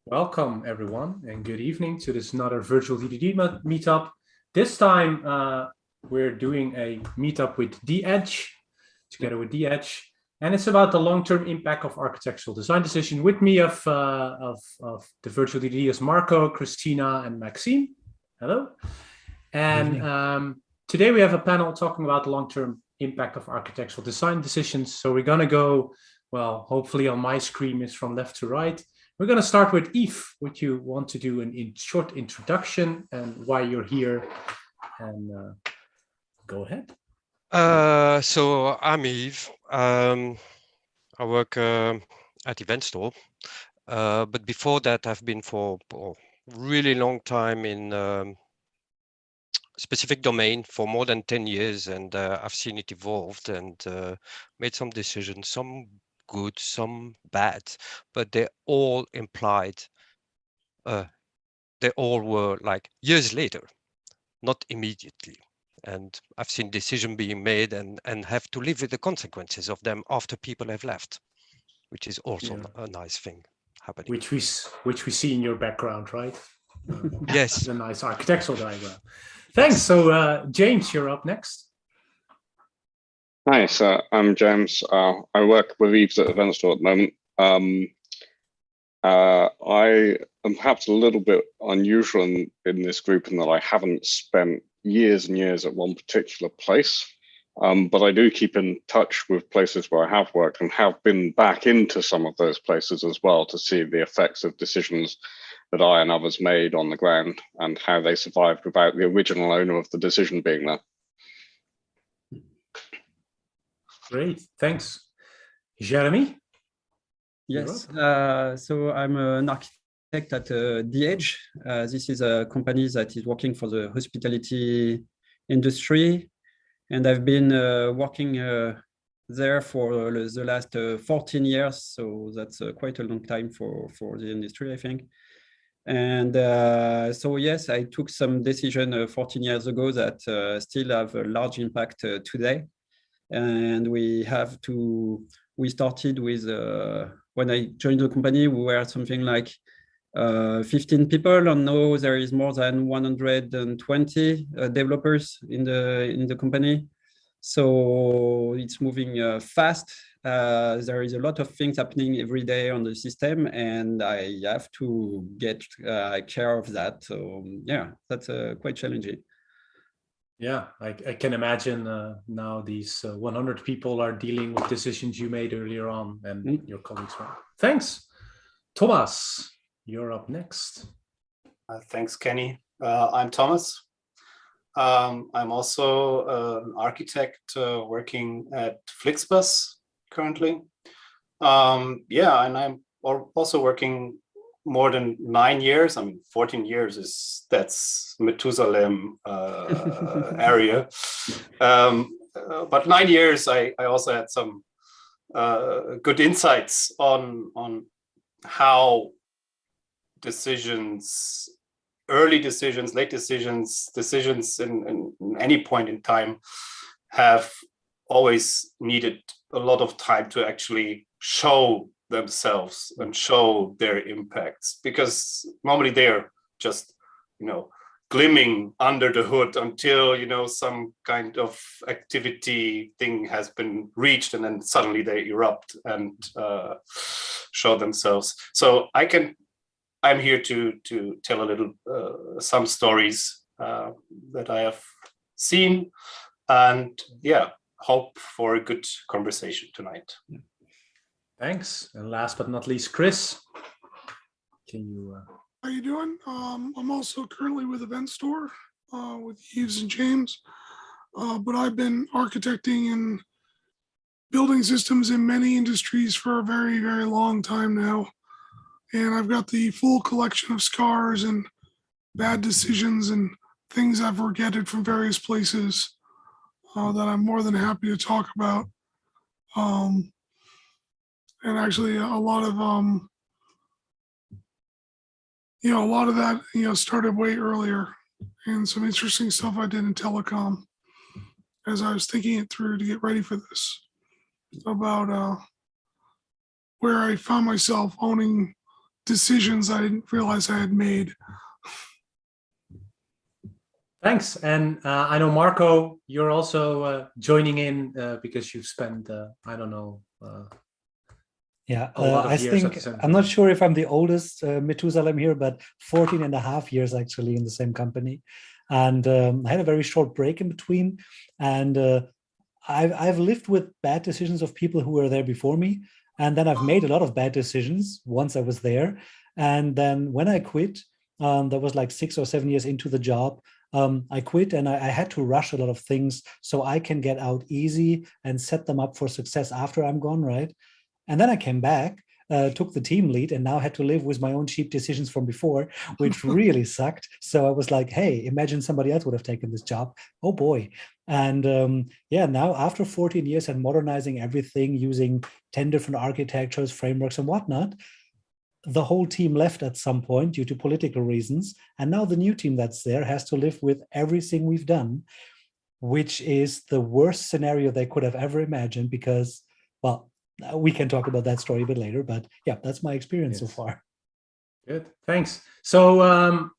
Welcome, everyone, and good evening to this another virtual DDD meetup. This time, we're doing a meetup with The Edge, together with The Edge, and it's about the long-term impact of architectural design decision. With me of the virtual DDD is Marco, Christina, and Maxime. Hello. And today we have a panel talking about the long-term impact of architectural design decisions. So we're going to go, well, hopefully on my screen is from left to right. We're going to start with Yves. Would you want to do a short introduction and why you're here? And go ahead. So I'm Yves. I work at Event Store. But before that, I've been for a really long time in specific domain for more than 10 years. And I've seen it evolved and made some decisions, some good, some bad, but they all implied, they all were like years later, not immediately. And I've seen decisions being made and have to live with the consequences of them after people have left, which is also a nice thing happening. Which we see in your background, right? Yes. The nice architectural diagram. Thanks. So James, you're up next. Hi, so I'm James. I work with Yves at Event Store at the moment. I am perhaps a little bit unusual in this group in that I haven't spent years and years at one particular place, but I do keep in touch with places where I have worked and have been back into some of those places as well to see the effects of decisions that I and others made on the ground and how they survived without the original owner of the decision being there. Great, thanks. Jeremy? Yes, so I'm an architect at The Edge. This is a company that is working for the hospitality industry. And I've been working there for the last 14 years. So that's quite a long time for the industry, I think. And so, yes, I took some decision 14 years ago that still have a large impact today. And we started with, when I joined the company, we were something like 15 people, and now there is more than 120 developers in the company. So it's moving fast. There is a lot of things happening every day on the system, and I have to get care of that. So yeah, that's quite challenging. Yeah, I can imagine now these 100 people are dealing with decisions you made earlier on and your colleagues were. Thanks. Thomas, you're up next. Thanks, Kenny. I'm Thomas. I'm also an architect working at Flixbus currently. Yeah, and I'm also working more than 9 years. I mean, 14 years that's Methusalem area. But 9 years, I also had some good insights on how decisions, early decisions, late decisions, decisions in any point in time have always needed a lot of time to actually show themselves and show their impacts, because normally they're just, glimming under the hood until, some kind of activity thing has been reached, and then suddenly they erupt and show themselves. So I'm here to tell a little, some stories that I have seen, and yeah, hope for a good conversation tonight. Thanks. And last but not least, Chris, can you... How you doing? I'm also currently with Event Store with Yves and James, but I've been architecting and building systems in many industries for a very, very long time now. And I've got the full collection of scars and bad decisions and things I've regretted from various places that I'm more than happy to talk about. And actually a lot of that, started way earlier, and some interesting stuff I did in telecom as I was thinking it through to get ready for this about where I found myself owning decisions I didn't realize I had made. Thanks. And I know, Marco, you're also joining in because you've spent, I don't know, yeah, a lot of I years think, at the same I'm not company. sure if I'm the oldest Methuselah here, but 14 and a half years actually in the same company. And I had a very short break in between. And I've lived with bad decisions of people who were there before me. And then I've made a lot of bad decisions once I was there. And then when I quit, that was like 6 or 7 years into the job. I quit and I had to rush a lot of things so I can get out easy and set them up for success after I'm gone, right? And then I came back, took the team lead, and now had to live with my own cheap decisions from before, which really sucked. So I was like, hey, imagine somebody else would have taken this job. Oh boy. And yeah, now after 14 years and modernizing everything using 10 different architectures, frameworks, and whatnot, the whole team left at some point due to political reasons. And now the new team that's there has to live with everything we've done, which is the worst scenario they could have ever imagined because, well, we can talk about that story a bit later, but yeah, that's my experience so far. Good, thanks. So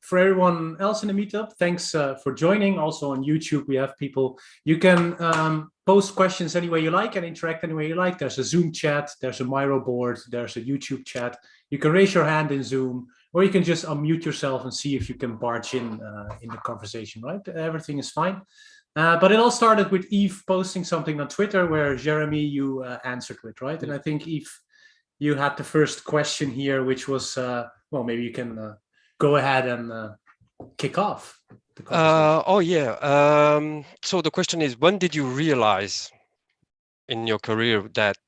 for everyone else in the meetup, thanks for joining. Also on YouTube, we have people. You can post questions any way you like and interact any way you like. There's a Zoom chat, there's a Miro board, there's a YouTube chat. You can raise your hand in Zoom, or you can just unmute yourself and see if you can barge in the conversation, right? Everything is fine. But it all started with Yves posting something on Twitter where Jeremy, you answered with, right? And I think Yves, you had the first question here, which was, well, maybe you can go ahead and kick off the conversation. Oh, yeah. So the question is, when did you realize in your career that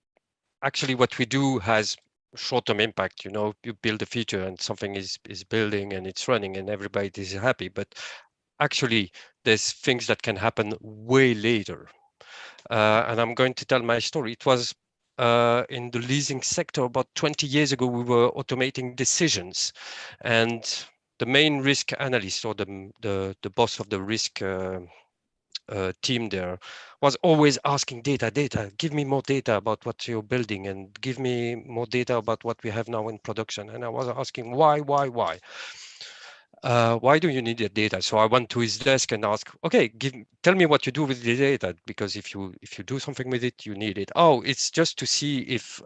actually what we do has short-term impact? You know, you build a feature and something is building and it's running and everybody is happy, but actually there's things that can happen way later. And I'm going to tell my story. It was in the leasing sector about 20 years ago. We were automating decisions, and the main risk analyst or the boss of the risk team there was always asking data, give me more data about what you're building and give me more data about what we have now in production. And I was asking why? Why do you need the data? So I went to his desk and asked, okay, tell me what you do with the data, because if you do something with it, you need it. Oh, it's just to see if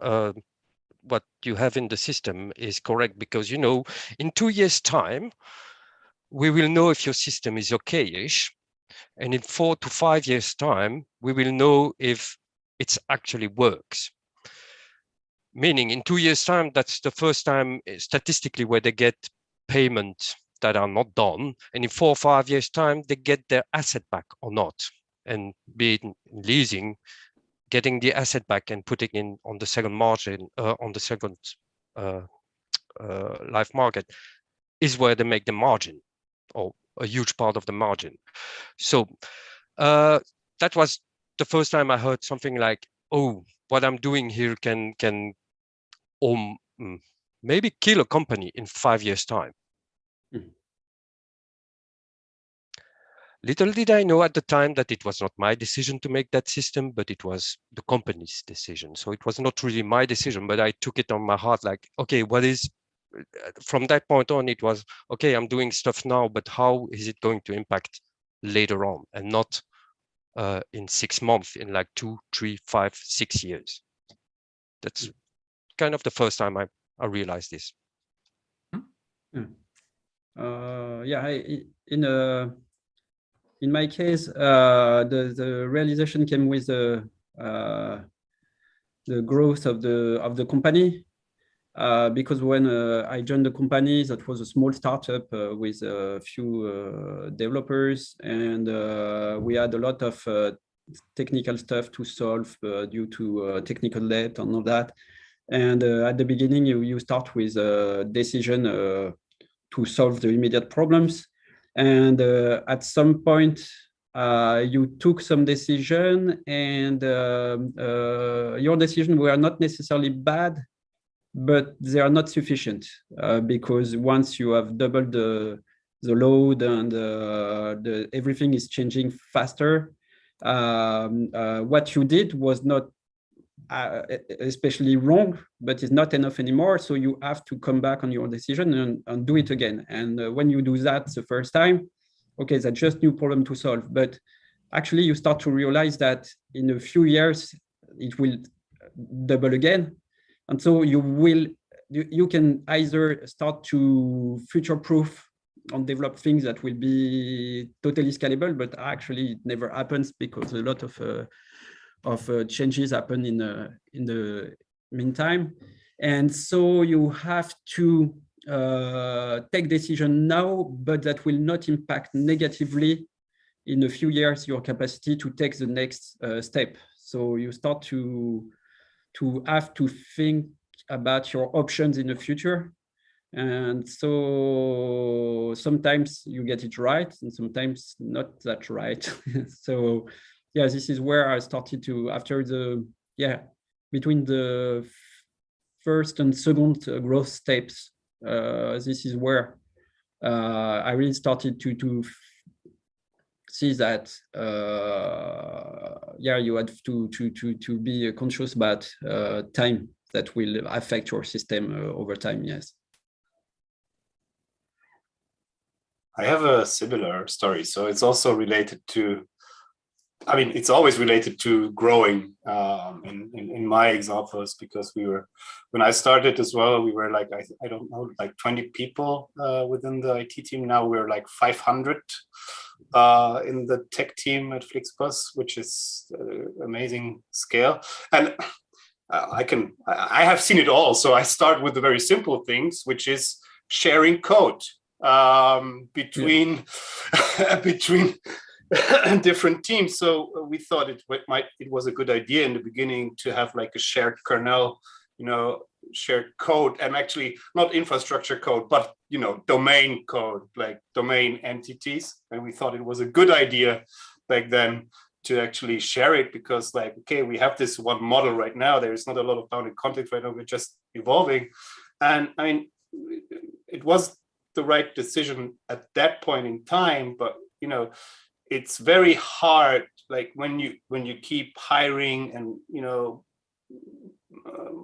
what you have in the system is correct, because, you know, in 2 years' time, we will know if your system is okay-ish. And in 4 to 5 years' time, we will know if it actually works. Meaning in 2 years' time, that's the first time statistically where they get payment that are not done, and in 4 or 5 years' time, they get their asset back or not. And be it in leasing, getting the asset back and putting in on the second margin, on the second life market, is where they make the margin, or a huge part of the margin. So that was the first time I heard something like, oh, what I'm doing here can maybe kill a company in 5 years' time. Little did I know at the time that it was not my decision to make that system, but it was the company's decision. So it was not really my decision, but I took it on my heart, like, okay, from that point on, it was, okay, I'm doing stuff now, but how is it going to impact later on, and not in 6 months, in like 2, 3, 5, 6 years. That's kind of the first time I realized this. In my case, the realization came with the growth of the company, because when I joined the company, that was a small startup with a few developers, and we had a lot of technical stuff to solve due to technical debt and all that. And at the beginning, you start with a decision to solve the immediate problems. And at some point, you took some decision, and your decisions were not necessarily bad, but they are not sufficient, because once you have doubled the load and everything is changing faster, what you did was not especially wrong, but it's not enough anymore. So you have to come back on your decision and do it again. And when you do that the first time, okay, that's just new problem to solve. But actually, you start to realize that in a few years, it will double again. And so you can either start to future-proof and develop things that will be totally scalable, but actually it never happens because a lot of changes happen in the meantime. And so you have to take decision now, but that will not impact negatively in a few years your capacity to take the next step. So you start to have to think about your options in the future. And so sometimes you get it right and sometimes not that right. So yeah, this is where I started to, after between the first and second growth steps, this is where I really started to see that you have to be conscious about time that will affect your system over time. Yes. I have a similar story. So it's also related to, I mean, it's always related to growing in my examples, because when I started as well, we were like, I don't know, like 20 people within the IT team. Now we're like 500 in the tech team at Flixbus, which is amazing scale. And I have seen it all. So I start with the very simple things, which is sharing code between different teams. So we thought it was a good idea in the beginning to have like a shared kernel, shared code, and actually not infrastructure code, but domain code, like domain entities. And we thought it was a good idea back then to actually share it, because like, okay, we have this one model right now. There is not a lot of bounded context right now. We're just evolving. And I mean, it was the right decision at that point in time, but it's very hard, like when you keep hiring and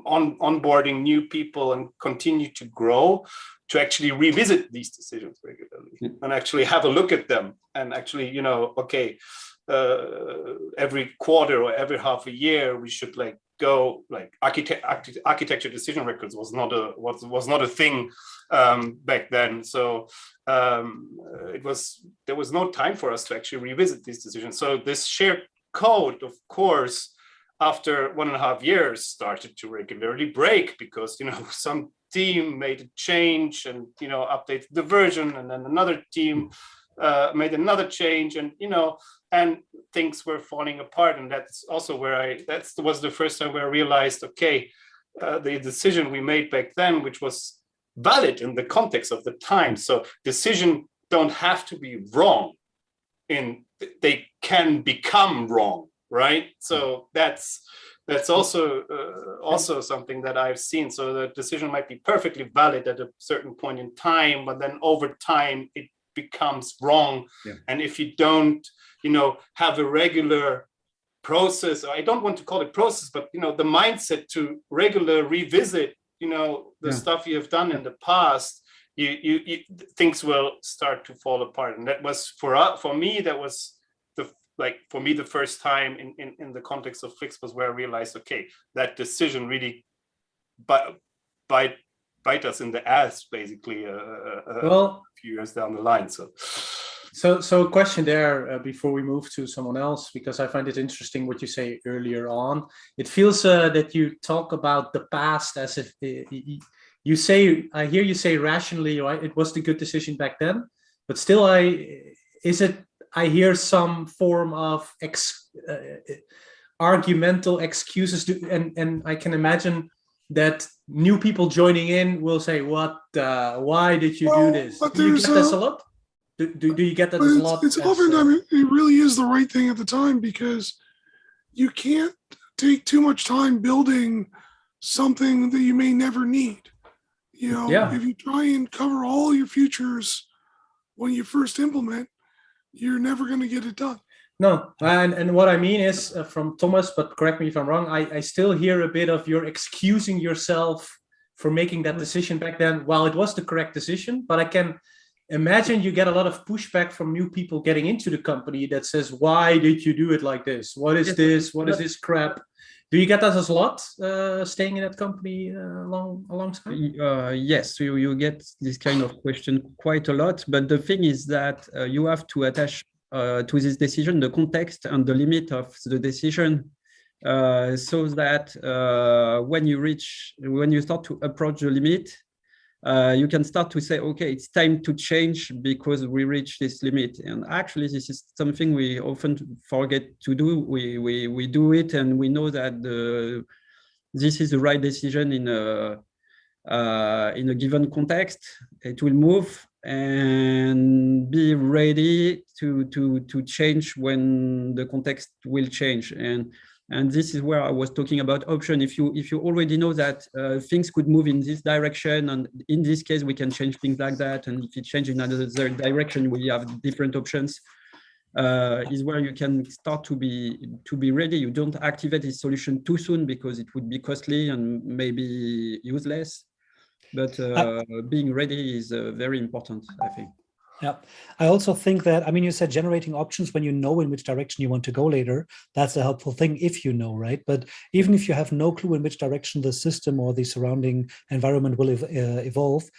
onboarding new people and continue to grow, to actually revisit these decisions regularly and actually have a look at them, and actually every quarter or every half a year we should like go, like architecture decision records was not a thing back then. So there was no time for us to actually revisit these decisions. So this shared code, of course, after 1.5 years started to regularly break, because some team made a change and updated the version, and then another team made another change, and things were falling apart. And that's also where that was the first time where I realized, okay, the decision we made back then, which was valid in the context of the time. So decisions don't have to be wrong, they can become wrong, right? So that's also something that I've seen. So the decision might be perfectly valid at a certain point in time, but then over time it becomes wrong. Yeah. And if you don't have a regular process, I don't want to call it process, but the mindset to regular revisit the stuff you have done in the past, you things will start to fall apart. And that was for me, that was the first time in the context of Flixbus where I realized, okay, that decision really bite us in the ass, basically, a few years down the line. So a question there before we move to someone else, because I find it interesting what you say earlier on. It feels that you talk about the past as if I hear you say rationally, right? It was the good decision back then, but still I hear some form of argumental excuses and I can imagine that new people joining in will say, why did you do this? Do you get this a lot? Do you get that a lot? It's oftentimes it really is the right thing at the time, because you can't take too much time building something that you may never need. If you try and cover all your features when you first implement, you're never going to get it done. No, and what I mean is from Thomas, but correct me if I'm wrong, I still hear a bit of you're excusing yourself for making that decision back then. While it was the correct decision, but I can imagine you get a lot of pushback from new people getting into the company that says, why did you do it like this? What is this? What is this crap? Do you get that as a lot, staying in that company alongside? Yes, so you get this kind of question quite a lot. But the thing is that you have to attach to this decision the context and the limit of the decision, so that when you start to approach the limit, you can start to say, okay, it's time to change because we reach this limit. And actually, this is something we often forget to do. We do it, and we know that this is the right decision in a given context. It will move, and be ready to change when the context will change. And this is where I was talking about option. If you already know that things could move in this direction, and in this case we can change things like that, and if it changes in another direction, we have different options. Is where you can start to be ready. You don't activate this solution too soon because it would be costly and maybe useless. But being ready is very important, I think. Yeah, I also think that, I mean, you said generating options when you know in which direction you want to go later. That's a helpful thing if you know, right? But even if you have no clue in which direction the system or the surrounding environment will evolve,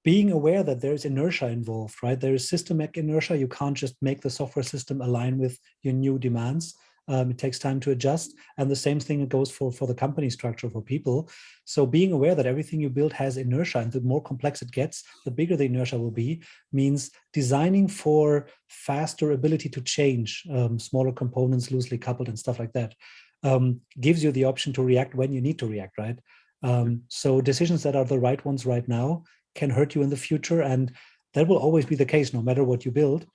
being aware that there's inertia involved, right? There is systemic inertia. You can't just make the software system align with your new demands. It takes time to adjust. And the same thing goes for the company structure, for people. So being aware that everything you build has inertia, and the more complex it gets, the bigger the inertia will be, means designing for faster ability to change, smaller components loosely coupled and stuff like that, gives you the option to react when you need to react, right? So decisions that are the right ones right now can hurt you in the future, and that will always be the case no matter what you build.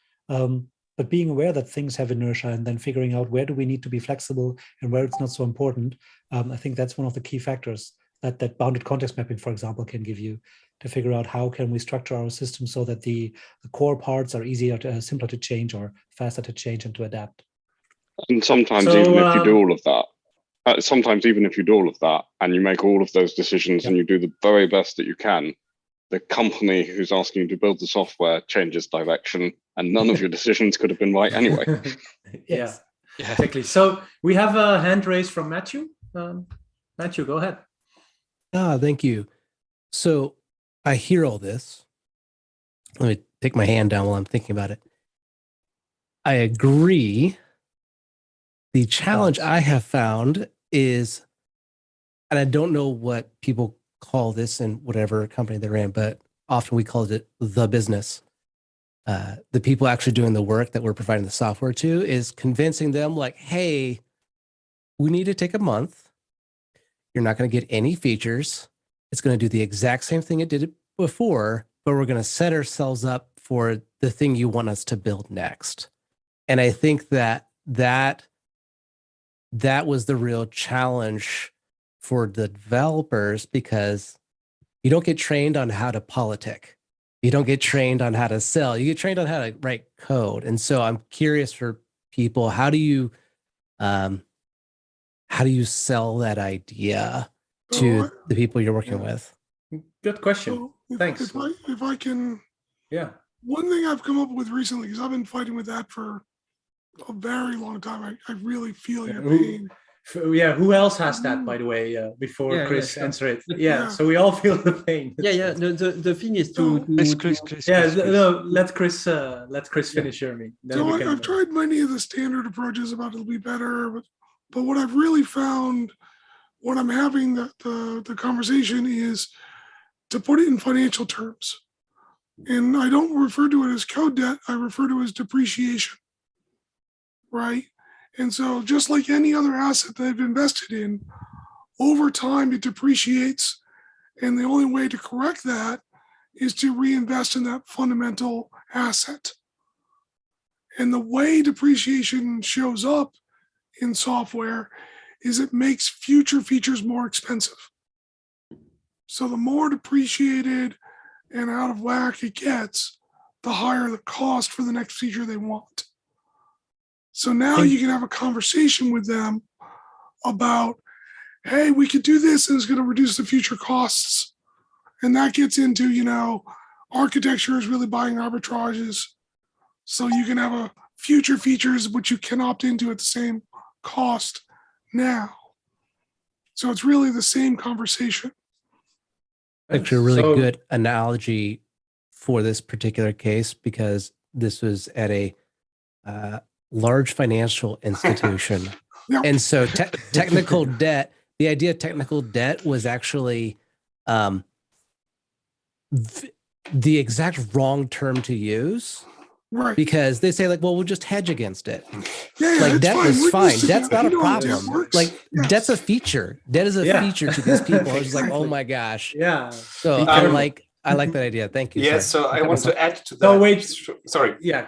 But being aware that things have inertia, and then figuring out where do we need to be flexible and where it's not so important, I think that's one of the key factors that bounded context mapping, for example, can give you, to figure out how can we structure our system so that the core parts are simpler to change or faster to change and to adapt. And sometimes even if you do all of that, and you make all of those decisions, and you do the very best that you can, the company who's asking you to build the software changes direction, and none of your decisions could have been right anyway. Yeah, exactly. So we have a hand raised from Matthew. Matthew, go ahead. Thank you. So I hear all this. Let me take my hand down while I'm thinking about it. I agree. The challenge I have found is, and I don't know what people call this in whatever company they're in, but often we call it the business. The people actually doing the work that we're providing the software to is convincing them like, hey, we need to take a month. You're not going to get any features. It's going to do the exact same thing it did before, but we're going to set ourselves up for the thing you want us to build next. And I think that was the real challenge for the developers, because you don't get trained on how to politic. You don't get trained on how to sell. You get trained on how to write code. And so I'm curious for people, how do you sell that idea to the people you're working with? Good question. Thanks. If I can, one thing I've come up with recently, because I've been fighting with that for a very long time. I really feel your pain. Who else has that, by the way, before Chris answer it? So we all feel the pain. The thing is Chris. Let Chris finish, Jeremy. So I've tried many of the standard approaches about it'll be better, but what I've really found when I'm having the conversation is to put it in financial terms. And I don't refer to it as code debt, I refer to it as depreciation, right? And so just like any other asset that I've invested in, over time it depreciates. And the only way to correct that is to reinvest in that fundamental asset. And the way depreciation shows up in software is it makes future features more expensive. So the more depreciated and out of whack it gets, the higher the cost for the next feature they want. So now you can have a conversation with them about, hey, we could do this and it's going to reduce the future costs. And that gets into, architecture is really buying arbitrages. So you can have a future features which you can opt into at the same cost now. So it's really the same conversation. Actually, a really good analogy for this particular case, because this was at a large financial institution. Yep. And so technical debt, the idea of technical debt was actually the exact wrong term to use. Right. Because they say, like, well, we'll just hedge against it. Yeah, like, debt was fine. Debt's not a debt problem. works. Like, Yes. debt's a feature. Debt is a feature to these people. I was like, oh my gosh. Yeah. So I like that idea. Thank you. Yes, Sorry. so I want to add to that. Oh, wait. Sorry. Yeah.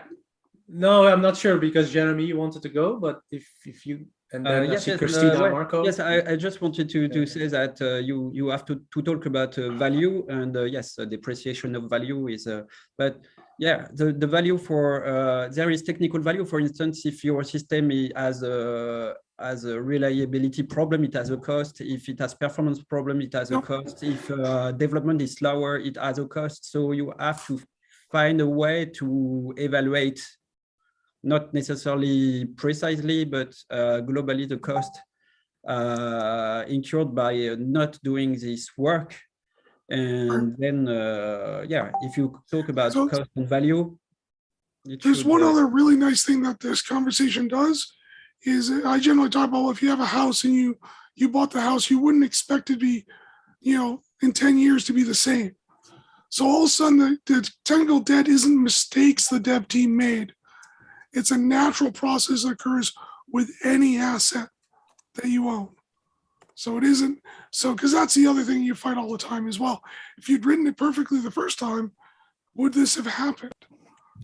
No, I'm not sure, because Jeremy, you wanted to go, but if you, and then Yes, Christina, Marco. Yes, I just wanted to say that you have to talk about value, and yes, depreciation of value is, but yeah, the value for there is technical value. For instance, if your system has a reliability problem, it has a cost. If it has performance problem, it has a cost. If development is slower, it has a cost. So you have to find a way to evaluate, not necessarily precisely, but globally, the cost incurred by not doing this work. And then, if you talk about cost and value, there's one other really nice thing that this conversation does is I generally talk about, well, if you have a house and you bought the house, you wouldn't expect it to be, in 10 years to be the same. So all of a sudden, the technical debt isn't mistakes the dev team made. It's a natural process that occurs with any asset that you own. So it isn't, because that's the other thing you fight all the time as well. If you'd written it perfectly the first time, would this have happened?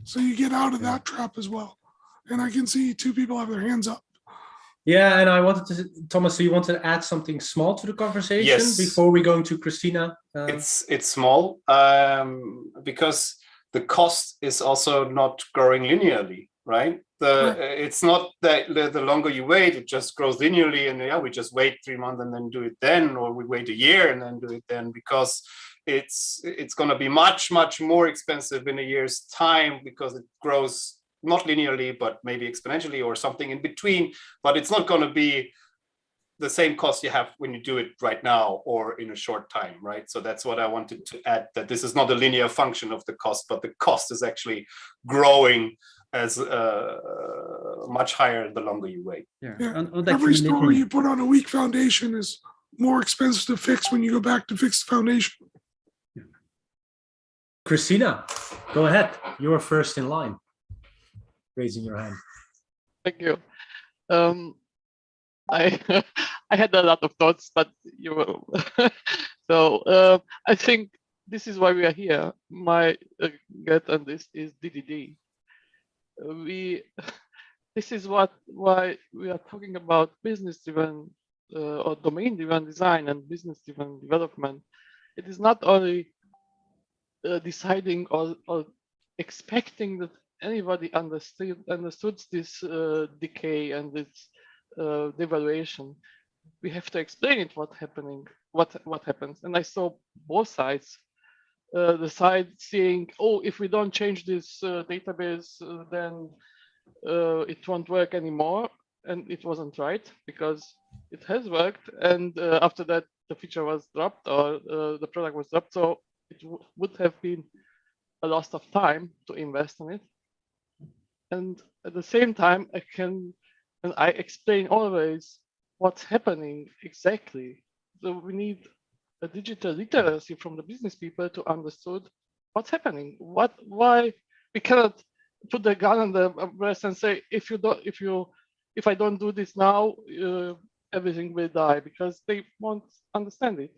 So you get out of that trap as well. And I can see two people have their hands up. Yeah, and I wanted to, Thomas, so you want to add something small to the conversation before we go into Christina? It's small because the cost is also not growing linearly, right? It's not that the longer you wait, it just grows linearly, and we just wait 3 months and then do it then, or we wait a year and then do it then, because it's going to be much more expensive in a year's time, because it grows not linearly but maybe exponentially or something in between, but it's not going to be the same cost you have when you do it right now or in a short time, right? So that's what I wanted to add, that this is not a linear function of the cost, but the cost is actually growing as much higher the longer you wait. Every story you put on a weak foundation is more expensive to fix when you go back to fix the foundation. Christina, go ahead. You are first in line, raising your hand. Thank you. I had a lot of thoughts, but you will. So I think this is why we are here. My get on this is DDD. This is why we are talking about business-driven or domain-driven design and business-driven development. It is not only deciding or expecting that anybody understood this decay and this devaluation. We have to explain it, what happens. And I saw both sides. The side saying, oh, if we don't change this database, then it won't work anymore. And it wasn't right, because it has worked. And after that, the feature was dropped, or the product was dropped. So it would have been a loss of time to invest in it. And at the same time, I explain always what's happening exactly. So we need a digital literacy from the business people to understand what's happening. Why we cannot put the gun on the breast and say, if I don't do this now, everything will die, because they won't understand it.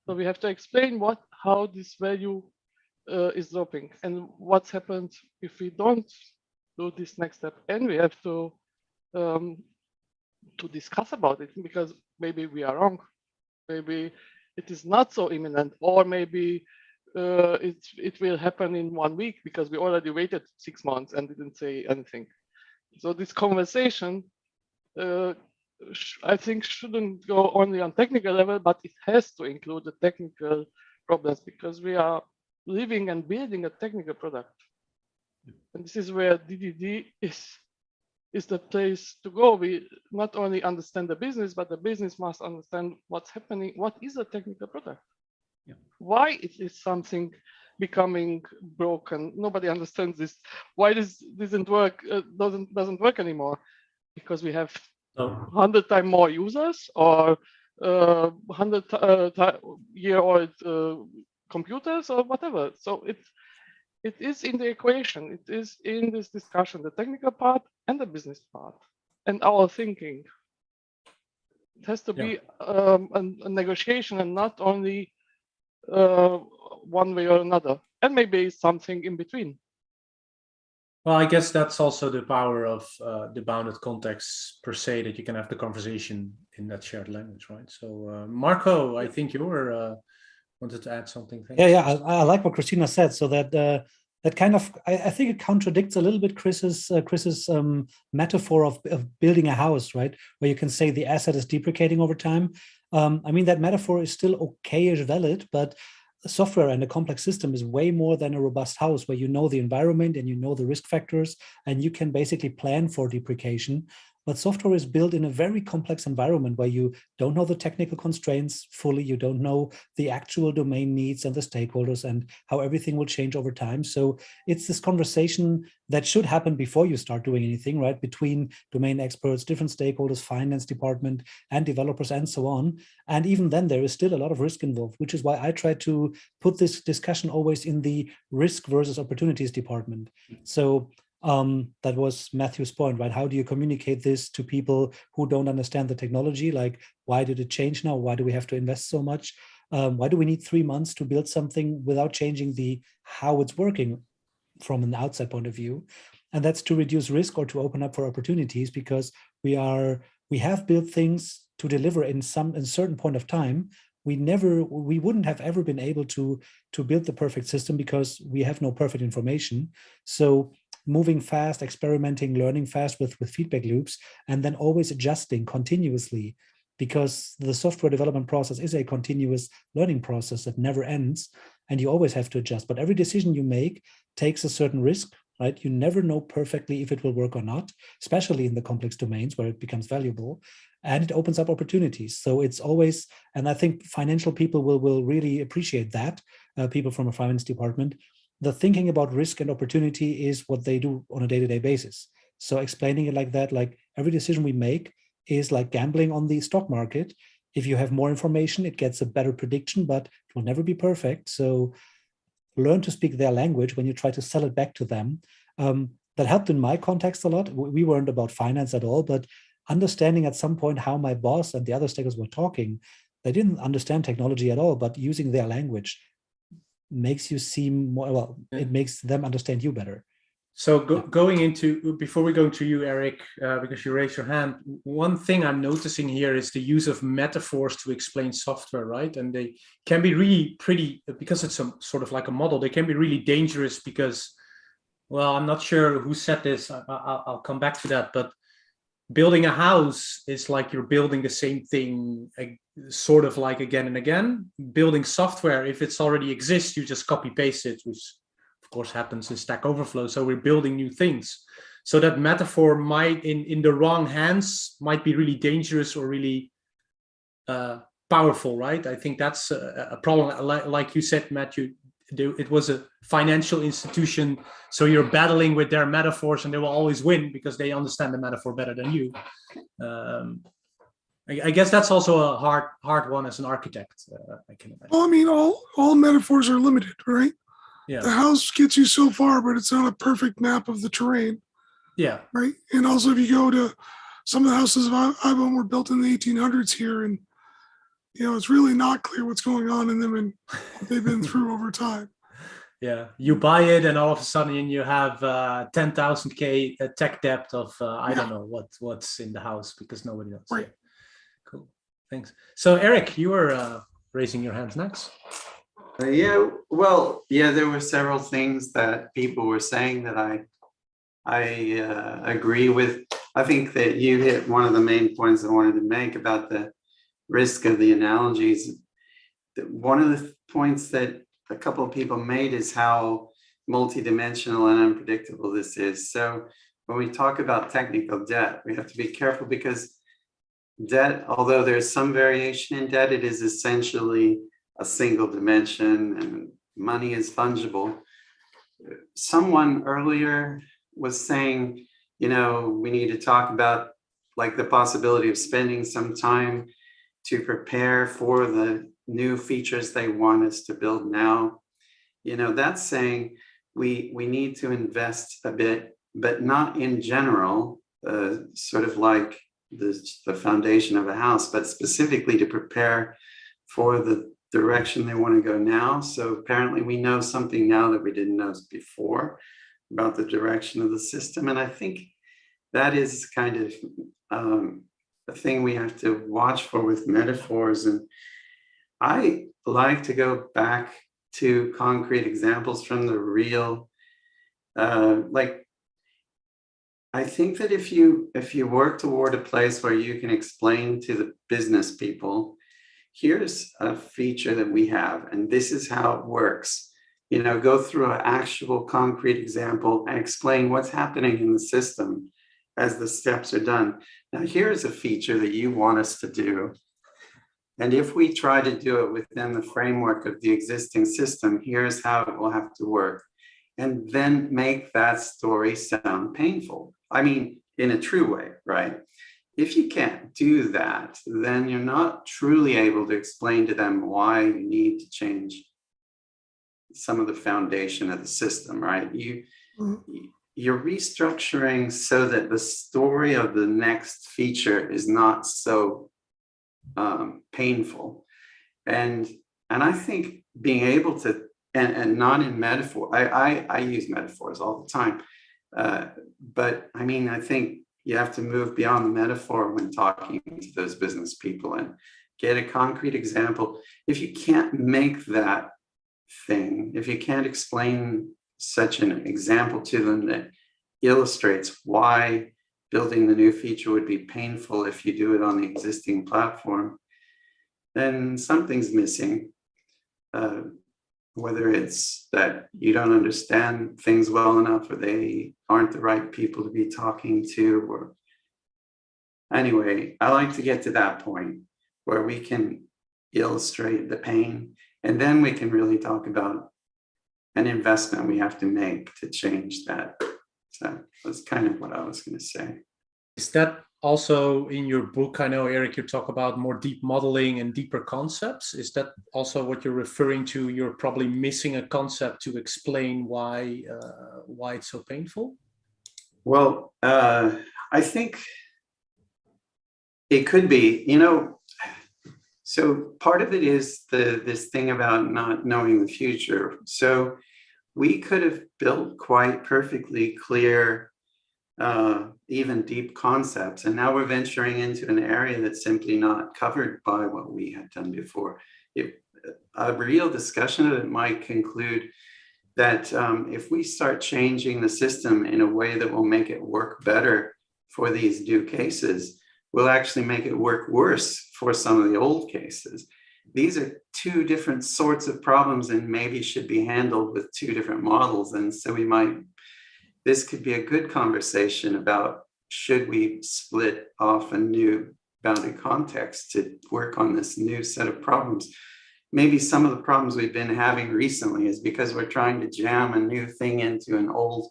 So we have to explain how this value is dropping, and what's happened if we don't do this next step. And we have to discuss about it, because maybe we are wrong. Maybe it is not so imminent, or maybe it will happen in 1 week, because we already waited 6 months and didn't say anything. So this conversation, I think, shouldn't go only on technical level, but it has to include the technical problems, because we are living and building a technical product. And this is where DDD is the place to go. We not only understand the business, but the business must understand what's happening. What is a technical product? Yeah. Why is something becoming broken? Nobody understands this. Why this doesn't work? Doesn't work anymore? Because we have 100 times more users, or 100-year-old computers, or whatever. So it is in the equation. It is in this discussion, the technical part and the business part, and our thinking. It has to be a negotiation, and not only one way or another, and maybe something in between. Well, I guess that's also the power of the bounded context per se, that you can have the conversation in that shared language, right? So, Marco, I think you were wanted to add something. Yeah, I like what Christina said. So that that kind of, I think it contradicts a little bit Chris's metaphor of building a house, right? Where you can say the asset is depreciating over time. I mean, that metaphor is still okay-ish valid, but software and a complex system is way more than a robust house, where you know the environment and you know the risk factors, and you can basically plan for depreciation. But software is built in a very complex environment where you don't know the technical constraints fully, you don't know the actual domain needs and the stakeholders and how everything will change over time. So it's this conversation that should happen before you start doing anything, right? Between domain experts, different stakeholders, finance department, and developers, and so on. And even then, there is still a lot of risk involved, which is why I try to put this discussion always in the risk versus opportunities department. So that was Matthew's point, right? How do you communicate this to people who don't understand the technology? Like, why did it change now? Why do we have to invest so much? Why do we need 3 months to build something without changing the how it's working from an outside point of view? And that's to reduce risk or to open up for opportunities, because we have built things to deliver in certain point of time. We wouldn't have ever been able to build the perfect system because we have no perfect information. So moving fast, experimenting, learning fast with feedback loops, and then always adjusting continuously, because the software development process is a continuous learning process that never ends, and you always have to adjust. But every decision you make takes a certain risk, right? You never know perfectly if it will work or not, especially in the complex domains where it becomes valuable, and it opens up opportunities. So it's always, and I think financial people will really appreciate that, people from a finance department. The thinking about risk and opportunity is what they do on a day-to-day basis. So explaining it like that, like every decision we make is like gambling on the stock market. If you have more information, it gets a better prediction, but it will never be perfect. So learn to speak their language when you try to sell it back to them. That helped in my context a lot. We weren't about finance at all, but understanding at some point how my boss and the other stakeholders were talking, they didn't understand technology at all, but using their language makes you seem more, well, it makes them understand you better. So going into, before we go to you, Eric, because you raised your hand, one thing I'm noticing here is the use of metaphors to explain software, right? And they can be really pretty, because it's a sort of like a model, they can be really dangerous because, well, I'm not sure who said this, I'll come back to that, but building a house is like you're building the same thing sort of like again and again. Building software, if it's already exists, you just copy paste it, which of course happens in Stack Overflow. So we're building new things. So that metaphor might, in the wrong hands, might be really dangerous or really powerful, right? I think that's a problem. Like you said, Matthew, it was a financial institution, so you're battling with their metaphors, and they will always win because they understand the metaphor better than you. I guess that's also a hard one as an architect. I can imagine. Well, I mean, all metaphors are limited, right? Yeah. The house gets you so far, but it's not a perfect map of the terrain. Yeah. Right. And also, if you go to some of the houses I've owned were built in the 1800s here, and it's really not clear what's going on in them and what they've been through over time. Yeah, you buy it, and all of a sudden you have 10,000K tech debt of I don't know what's in the house because nobody knows. Right. Yeah. Cool. Thanks. So Eric, you were raising your hands next. There were several things that people were saying that I agree with, I think that you hit one of the main points I wanted to make about the risk of the analogies. One of the points that a couple of people made is how multidimensional and unpredictable this is. So when we talk about technical debt, we have to be careful because debt, although there's some variation in debt, it is essentially a single dimension and money is fungible. Someone earlier was saying, you know, we need to talk about like the possibility of spending some time to prepare for the new features they want us to build now. You know, that's saying we need to invest a bit, but not in general, sort of like the foundation of a house, but specifically to prepare for the direction they want to go now. So apparently we know something now that we didn't know before about the direction of the system. And I think that is kind of a thing we have to watch for with metaphors. And I like to go back to concrete examples from the real, like, I think that if you work toward a place where you can explain to the business people, here's a feature that we have, and this is how it works. You know, go through an actual concrete example and explain what's happening in the system as the steps are done. Now, here's a feature that you want us to do. And if we try to do it within the framework of the existing system, here's how it will have to work. And then make that story sound painful. I mean, in a true way, right? If you can't do that, then you're not truly able to explain to them why you need to change some of the foundation of the system, right? You're restructuring so that the story of the next feature is not so painful. And I think being able to, and not in metaphor, I use metaphors all the time. But I mean, I think you have to move beyond the metaphor when talking to those business people and get a concrete example. If you can't make that thing, if you can't explain such an example to them that illustrates why building the new feature would be painful if you do it on the existing platform, then something's missing. Whether it's that you don't understand things well enough, or they aren't the right people to be talking to, or anyway, I like to get to that point where we can illustrate the pain, and then we can really talk about an investment we have to make to change that. So that's kind of what I was going to say. Is that also in your book? I know, Eric, you talk about more deep modeling and deeper concepts. Is that also what you're referring to? You're probably missing a concept to explain why it's so painful? Well, I think it could be, you know, so part of it is this thing about not knowing the future. So we could have built quite perfectly clear, even deep concepts. And now we're venturing into an area that's simply not covered by what we had done before. A real discussion of it might conclude that if we start changing the system in a way that will make it work better for these new cases, we'll actually make it work worse for some of the old cases. These are two different sorts of problems and maybe should be handled with two different models. And so this could be a good conversation about, should we split off a new bounded context to work on this new set of problems? Maybe some of the problems we've been having recently is because we're trying to jam a new thing into an old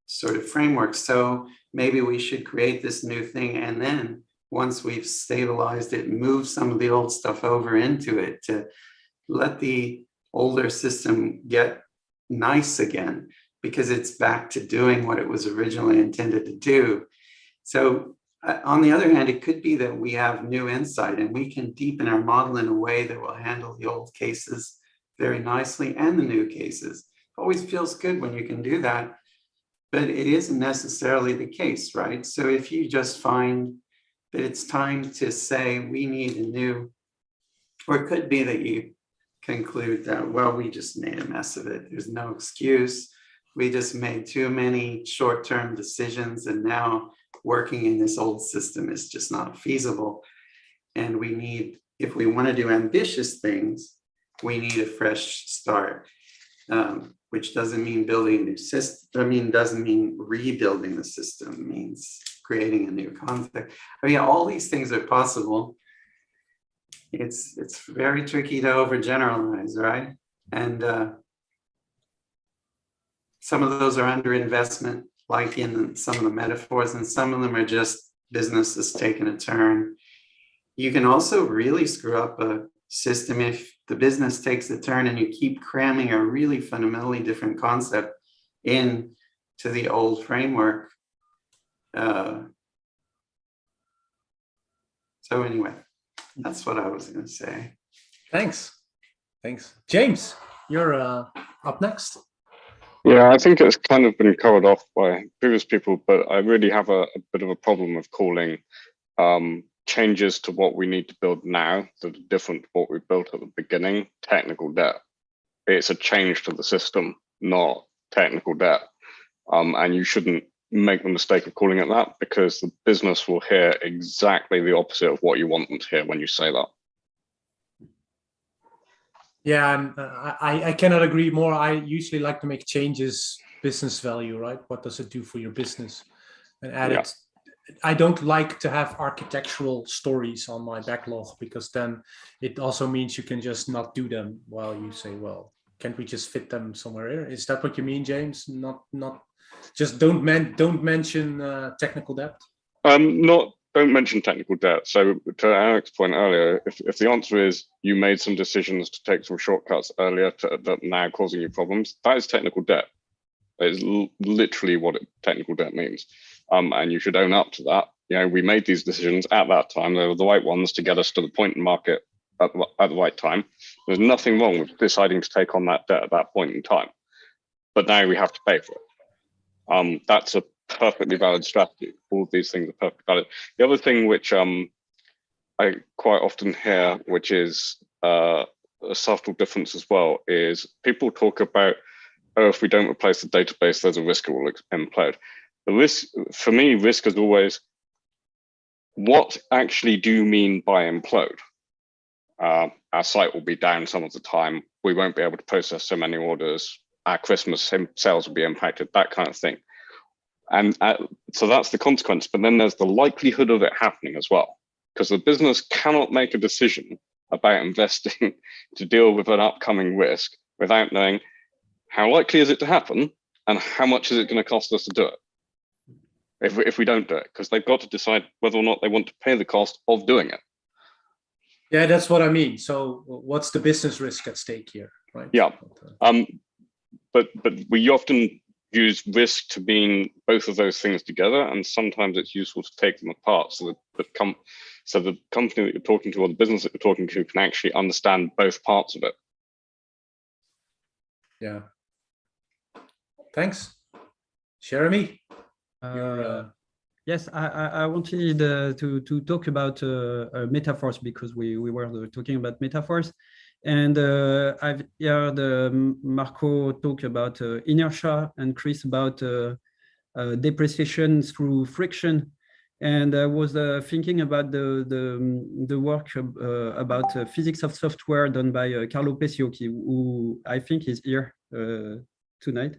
sort of framework. So maybe we should create this new thing, and then once we've stabilized it, move some of the old stuff over into it to let the older system get nice again, because it's back to doing what it was originally intended to do. So on the other hand, it could be that we have new insight and we can deepen our model in a way that will handle the old cases very nicely and the new cases. It always feels good when you can do that, but it isn't necessarily the case, right? So if you just find that it's time to say we need a new, or it could be that you conclude that, well, we just made a mess of it. There's no excuse. we just made too many short-term decisions, and now working in this old system is just not feasible. And we need, if we want to do ambitious things, we need a fresh start, which doesn't mean building a new system. Doesn't mean rebuilding the system. It means creating a new context. All these things are possible. It's very tricky to overgeneralize, right? And some of those are underinvestment, like in some of the metaphors, and some of them are just businesses taking a turn. You can also really screw up a system if the business takes a turn and you keep cramming a really fundamentally different concept into the old framework. So anyway, that's what I was going to say. Thanks. James, you're up next. Yeah, I think it's kind of been covered off by previous people, but I really have a bit of a problem of calling changes to what we need to build now that are different to what we built at the beginning technical debt. It's a change to the system, not technical debt. And you shouldn't make the mistake of calling it that, because the business will hear exactly the opposite of what you want them to hear when you say that. Yeah, I cannot agree more. I usually like to make changes business value, right? What does it do for your business? And add it. I don't like to have architectural stories on my backlog, because then it also means you can just not do them while you say, well, can't we just fit them somewhere here? Is that what you mean, James? Not just don't mention technical debt? Don't mention technical debt. So to Eric's point earlier, if the answer is you made some decisions to take some shortcuts earlier that are now causing you problems, that is technical debt. That is literally what technical debt means. And you should own up to that. We made these decisions at that time. They were the right ones to get us to the point in market at the right time. There's nothing wrong with deciding to take on that debt at that point in time. But now we have to pay for it. That's a perfectly valid strategy. All of these things are perfectly valid. The other thing which I quite often hear, which is a subtle difference as well, is people talk about, if we don't replace the database, there's a risk it will implode. The risk, for me, risk is always, what actually do you mean by implode? Our site will be down some of the time. We won't be able to process so many orders. Our Christmas sales will be impacted, that kind of thing. And so that's the consequence. But then there's the likelihood of it happening as well, because the business cannot make a decision about investing to deal with an upcoming risk without knowing how likely is it to happen and how much is it going to cost us to do it if we don't do it, because they've got to decide whether or not they want to pay the cost of doing it. Yeah, that's what I mean. So what's the business risk at stake here, right? Yeah. But we often use risk to mean both of those things together, and sometimes it's useful to take them apart so that the company that you're talking to or the business that you're talking to can actually understand both parts of it. Yeah. Thanks. Jeremy? Yes, I wanted to talk about metaphors, because we were talking about metaphors. And I've heard Marco talk about inertia and Chris about depreciation through friction. And I was thinking about the work about physics of software done by Carlo Pecciocchi, who I think is here tonight,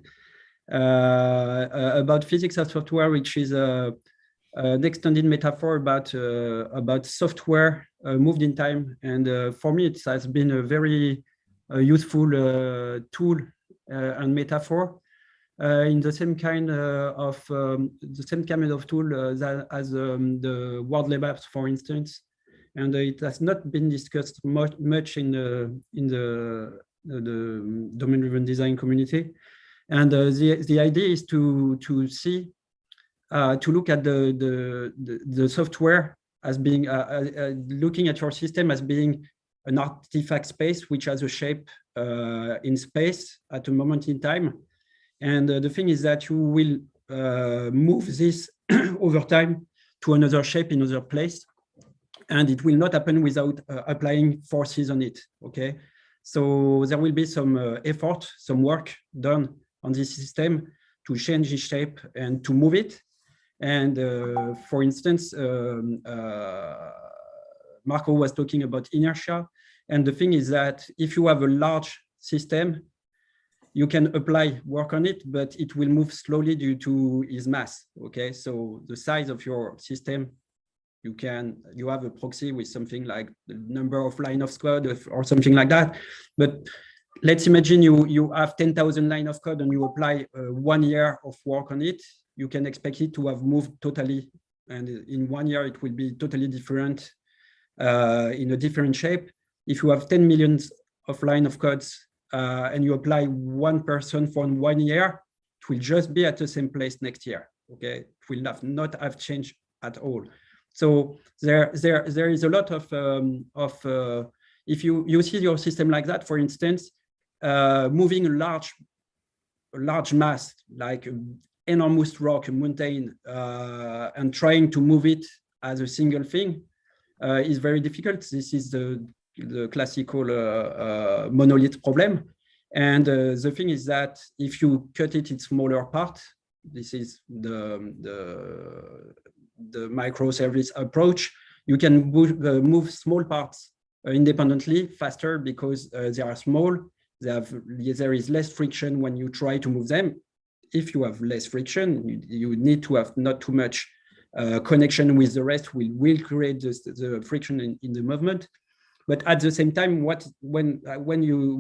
about physics of software, which is an extended metaphor about software moved in time. And for me, it has been a very useful tool and metaphor in the same kind of tool as the World Labs, for instance. And it has not been discussed much in the domain-driven design community. And the idea is to see, to look at the software as being, looking at your system as being an artifact space which has a shape in space at a moment in time. And the thing is that you will move this over time to another shape in another place, and it will not happen without applying forces on it, okay? So there will be some effort, some work done on this system to change its shape and to move it. And for instance, Marco was talking about inertia. And the thing is that if you have a large system, you can apply work on it, but it will move slowly due to its mass. Okay, so the size of your system, you have a proxy with something like the number of line of code or something like that. But let's imagine you have 10,000 lines of code and you apply 1 year of work on it. You can expect it to have moved totally, and in 1 year it will be totally different, in a different shape. If you have 10 million of line of codes and you apply one person for 1 year, it will just be at the same place next year. Okay, it will not have changed at all. So there is a lot of if you see your system like that, for instance, moving a large mass like enormous rock, a mountain, and trying to move it as a single thing is very difficult. This is the classical monolith problem. And the thing is that if you cut it in smaller parts, this is the microservice approach, you can move small parts independently faster because they are small. There is less friction when you try to move them. If you have less friction, you need to have not too much connection with the rest, will create the friction in the movement. But at the same time, when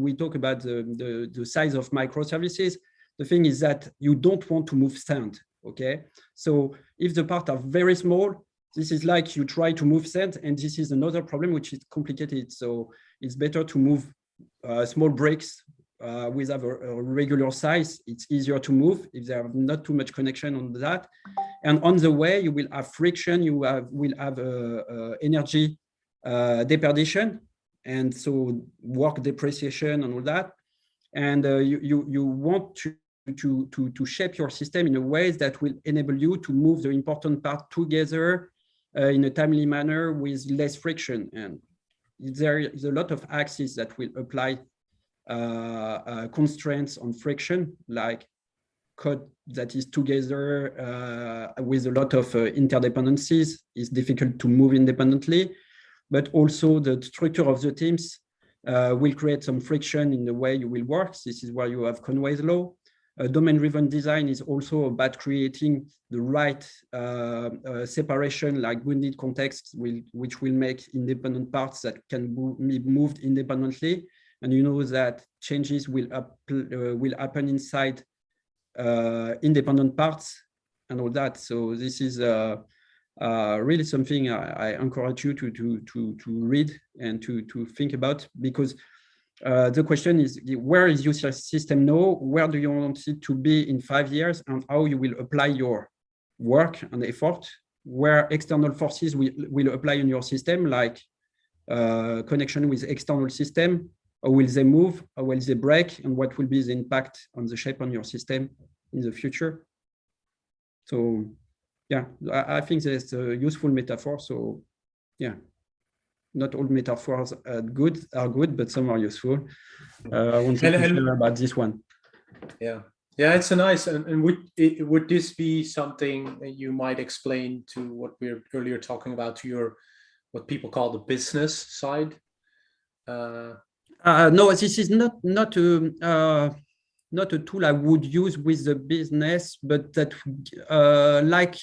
we talk about the size of microservices, the thing is that you don't want to move sand. Okay, so if the parts are very small, this is like you try to move sand, and this is another problem which is complicated. So it's better to move small bricks with a regular size. It's easier to move if there are not too much connection on that. And on the way, you will have friction. You will have energy depreciation, and so work depreciation and all that. And you want to shape your system in a way that will enable you to move the important part together in a timely manner with less friction. And there is a lot of axes that will apply constraints on friction, like code that is together with a lot of interdependencies is difficult to move independently, but also the structure of the teams will create some friction in the way you will work. This is where you have Conway's law. Domain-driven design is also about creating the right separation, like bounded contexts, which will make independent parts that can be moved independently. And you know that changes will happen inside independent parts and all that. So this is really something I encourage you to read and to think about, because the question is, where is your system now? Where do you want it to be in 5 years, and how you will apply your work and effort? Where external forces will apply in your system, like connection with external system, or will they move, or will they break, and what will be the impact on the shape on your system in the future? So yeah, I think there's a useful metaphor. So yeah. Not all metaphors are good, but some are useful. I wanted to share about this one. Yeah, it's a nice. And would this be something that you might explain to what we were earlier talking about, to your what people call the business side? No, this is not a tool I would use with the business, but that like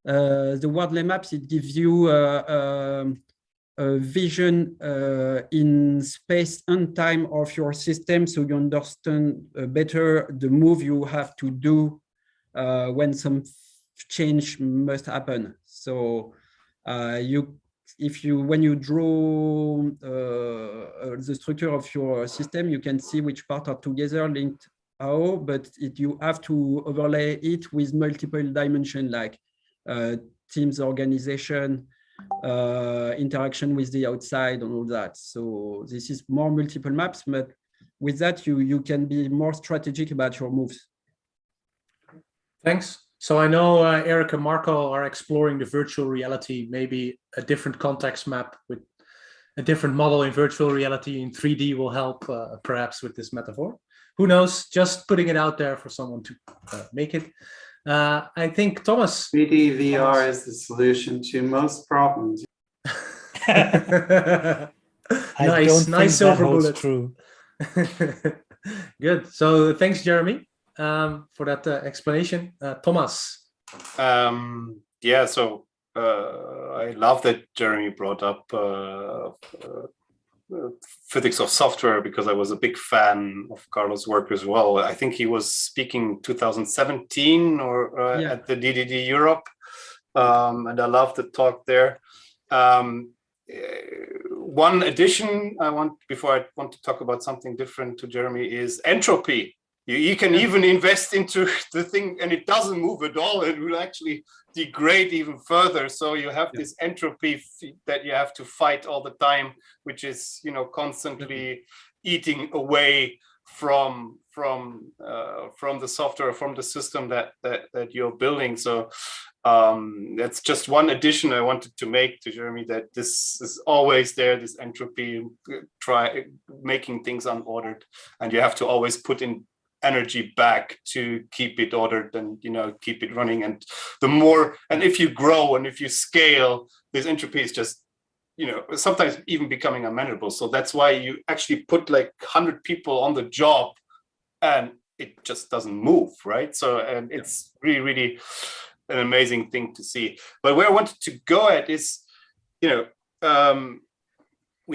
the Wordle maps, it gives you a vision in space and time of your system, so you understand better the move you have to do when some change must happen. So when you draw the structure of your system, you can see which parts are together linked how, but you have to overlay it with multiple dimensions, like teams organization, interaction with the outside and all that. So this is more multiple maps, but with that you can be more strategic about your moves. Thanks. So I know Eric and Marco are exploring the virtual reality, maybe a different context map with a different model in virtual reality in 3D will help perhaps with this metaphor. Who knows? Just putting it out there for someone to make it. I think Thomas. 3D VR is the solution to most problems. Nice silver bullet. True. Good. So thanks, Jeremy, for that explanation. Thomas. Yeah. So I love that Jeremy brought up physics of software, because I was a big fan of Carlos' work as well. I think he was speaking 2017 or at the DDD Europe, and I love the talk there. One addition before I want to talk about something different to Jeremy is entropy. You can even invest into the thing and it doesn't move at all. It will actually degrade even further. So you have this entropy that you have to fight all the time, which is, constantly eating away from the software, from the system that you're building. So that's just one addition I wanted to make to Jeremy, that this is always there, this entropy, making things unordered, and you have to always put in energy back to keep it ordered and keep it running. And if you grow and if you scale, this entropy is just sometimes even becoming unmanageable. So that's why you actually put like 100 people on the job and it just doesn't move, right? So and it's really, really an amazing thing to see. But where I wanted to go at is, we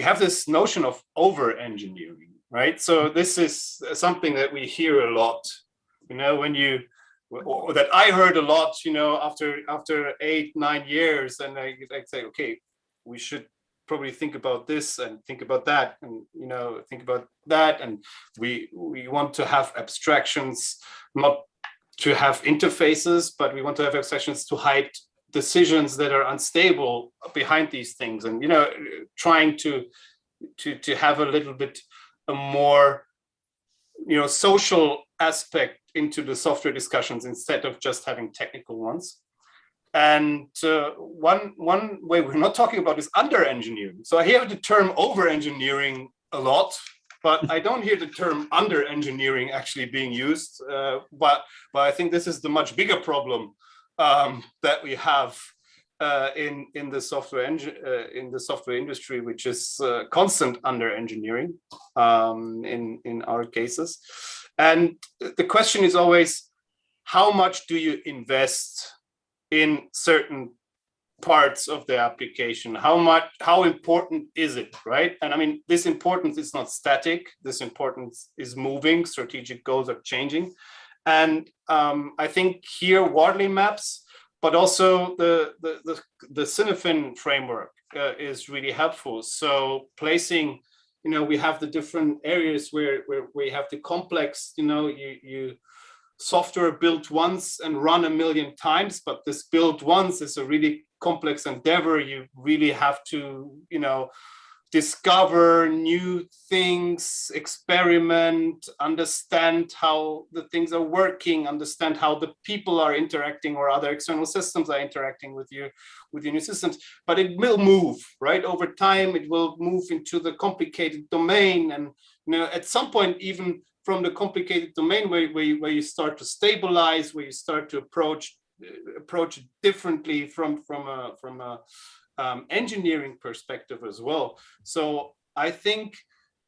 have this notion of over-engineering, right? So this is something that we hear a lot, or that I heard a lot, after 8-9 years, and I say, okay, we should probably think about this and think about that, and think about that, and we want to have abstractions, not to have interfaces, but we want to have abstractions to hide decisions that are unstable behind these things, and trying to have a little bit a more social aspect into the software discussions instead of just having technical ones. And one way we're not talking about is under engineering. So I hear the term over engineering a lot, but I don't hear the term under engineering actually being used. But I think this is the much bigger problem that we have in the software industry, which is constant under engineering in our cases. And the question is always, how much do you invest in certain parts of the application? How important is it, right? And I mean, this importance is not static. This importance is moving. Strategic goals are changing. And I think here Wardley maps, but also the Cinefin framework is really helpful. So placing, we have the different areas where we have the complex, you software built once and run 1 million times, but this built once is a really complex endeavor. You really have to, discover new things, experiment, understand how the things are working, understand how the people are interacting or other external systems are interacting with your new systems. But it will move, right? Over time, it will move into the complicated domain. And at some point, even from the complicated domain where you start to stabilize, where you start to approach it differently from a engineering perspective as well. So I think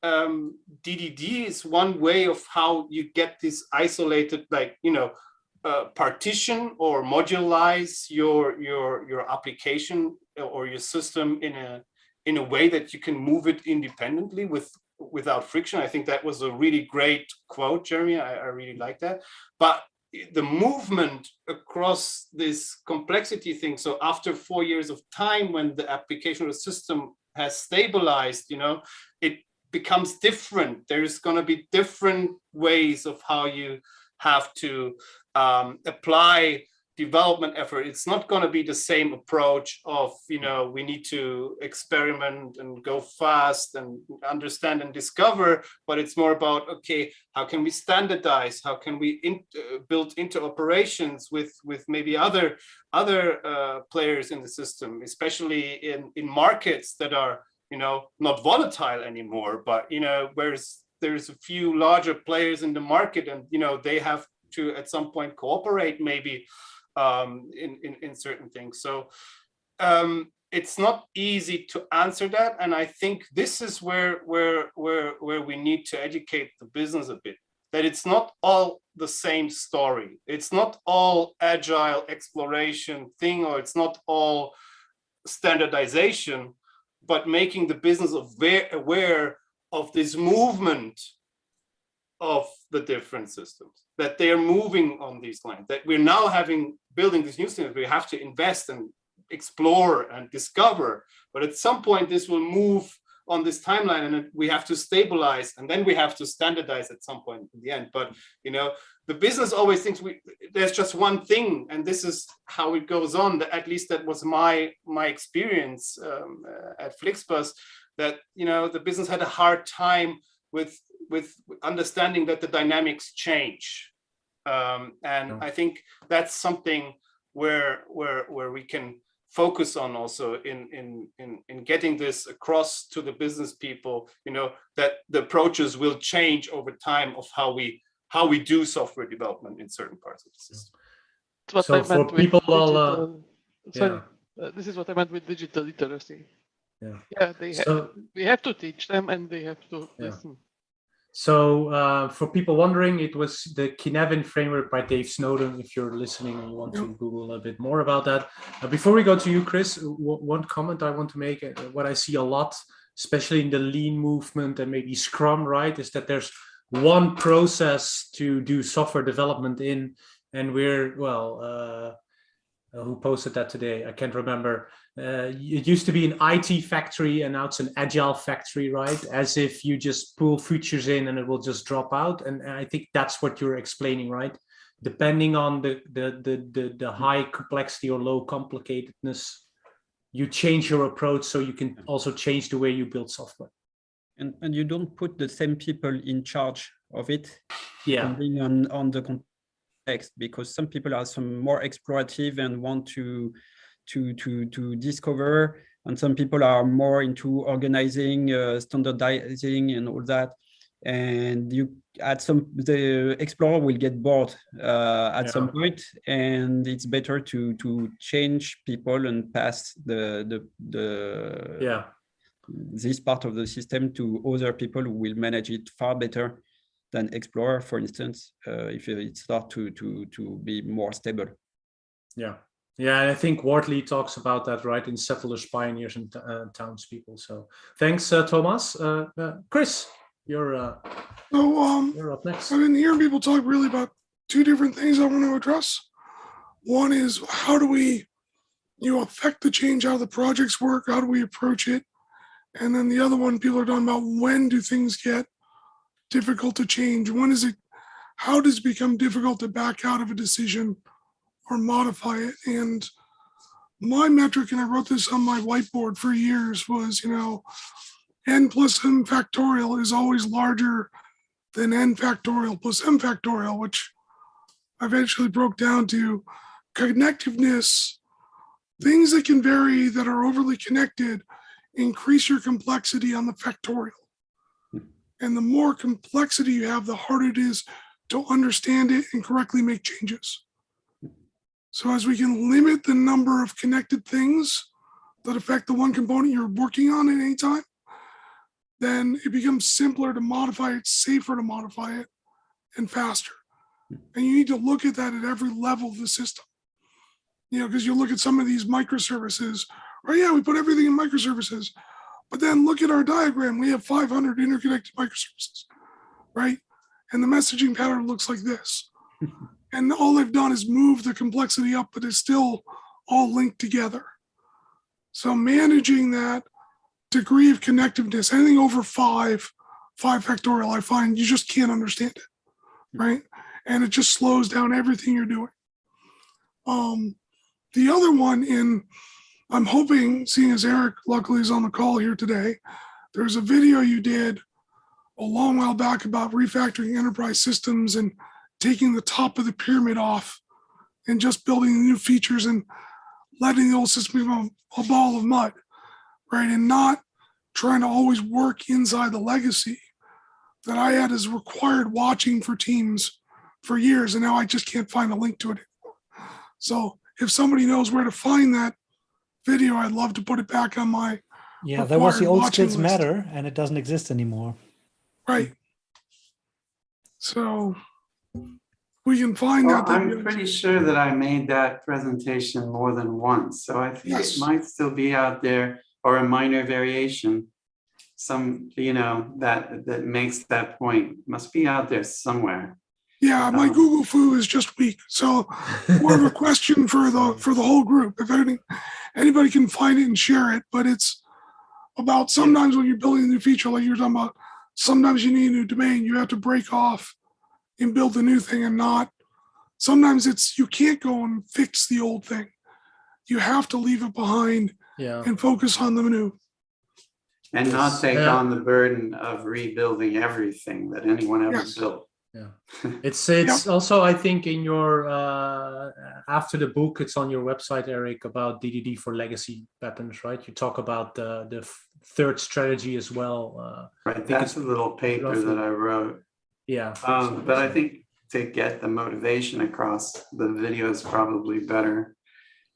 DDD is one way of how you get this isolated, partition or modularize your application or your system in a way that you can move it independently without friction. I think that was a really great quote, Jeremy. I really like that. But the movement across this complexity thing. So after 4 years of time, when the application or system has stabilized, it becomes different. There's going to be different ways of how you have to apply development effort. It's not going to be the same approach of, we need to experiment and go fast and understand and discover, but it's more about, okay, how can we standardize? How can we build interoperations with maybe other players in the system, especially in markets that are, not volatile anymore, but whereas there's a few larger players in the market, and they have to at some point cooperate maybe in certain things. So it's not easy to answer that, and I think this is where we need to educate the business a bit, that it's not all the same story. It's not all agile exploration thing, or it's not all standardization, but making the business aware of this movement of the different systems, that they are moving on these lines, that we're now building these new systems. We have to invest and explore and discover, but at some point this will move on this timeline, and we have to stabilize, and then we have to standardize at some point in the end. But the business always thinks there's just one thing, and this is how it goes on. At least that was my experience at Flixbus, that the business had a hard time with understanding that the dynamics change, and I think that's something where we can focus on also in getting this across to the business people, that the approaches will change over time of how we do software development in certain parts of the system. So for people, this is what I meant with digital literacy. Yeah, we have to teach them, and they have to listen. So for people wondering, it was the Kinevin framework by Dave Snowden. If you're listening and you want to Google a bit more about that. Before we go to you, Chris, one comment I want to make, what I see a lot, especially in the lean movement and maybe Scrum, right, is that there's one process to do software development in, and we're, who posted that today? I can't remember. It used to be an IT factory, and now it's an agile factory, right? As if you just pull features in and it will just drop out. And I think that's what you're explaining, right? Depending on the high complexity or low complicatedness, you change your approach, so you can also change the way you build software. And you don't put the same people in charge of it, depending on the context, because some people are more explorative and want to discover, and some people are more into organizing, standardizing, and all that. And the explorer will get bored at some point, and it's better to change people and pass this part of the system to other people who will manage it far better than explorer, for instance, if it starts to be more stable. And I think Wortley talks about that, right, in Settlers, Pioneers, and Townspeople. So thanks, Thomas. Chris, you're up next. I've been hearing people talk really about two different things I want to address. One is, how do we affect the change, how the projects work, how do we approach it? And then the other one, people are talking about, when do things get difficult to change? How does it become difficult to back out of a decision or modify it? And my metric, and I wrote this on my whiteboard for years, was, n plus m factorial is always larger than n factorial plus m factorial, which I eventually broke down to connectiveness. Things that can vary, that are overly connected, increase your complexity on the factorial. And the more complexity you have, the harder it is to understand it and correctly make changes. So as we can limit the number of connected things that affect the one component you're working on at any time, then it becomes simpler to modify it, safer to modify it, and faster. And you need to look at that at every level of the system. Because you look at some of these microservices, right? We put everything in microservices, but then look at our diagram. We have 500 interconnected microservices, right? And the messaging pattern looks like this. And all they've done is move the complexity up, but it's still all linked together. So managing that degree of connectiveness, anything over five factorial, I find you just can't understand it, right? And it just slows down everything you're doing. The other one, I'm hoping, seeing as Eric luckily is on the call here today, there's a video you did a long while back about refactoring enterprise systems and taking the top of the pyramid off and just building new features and letting the old system become a ball of mud, right? And not trying to always work inside the legacy that I had as required watching for teams for years, and now I just can't find a link to it anymore. So if somebody knows where to find that video, I'd love to put it back on my there was the old watching Skills list. Matter, and it doesn't exist anymore. Right. So we can find Well, that. I'm pretty sure that I made that presentation more than once, so I think it might still be out there, or a minor variation. Some, that makes that point. Must be out there somewhere. Yeah, my Google foo is just weak. So more of a question for the whole group. If anybody can find it and share it, but it's about sometimes when you're building a new feature, like you're talking about, sometimes you need a new domain, you have to break off and build the new thing, and not, sometimes you can't go and fix the old thing. You have to leave it behind and focus on the new. And not take on the burden of rebuilding everything that anyone ever built. Yeah, it's also, I think, in your after the book, it's on your website, Eric, about DDD for legacy patterns, right? You talk about the third strategy as well. Right, that's a little paper that I wrote. Yeah, but I think to get the motivation across, the video is probably better.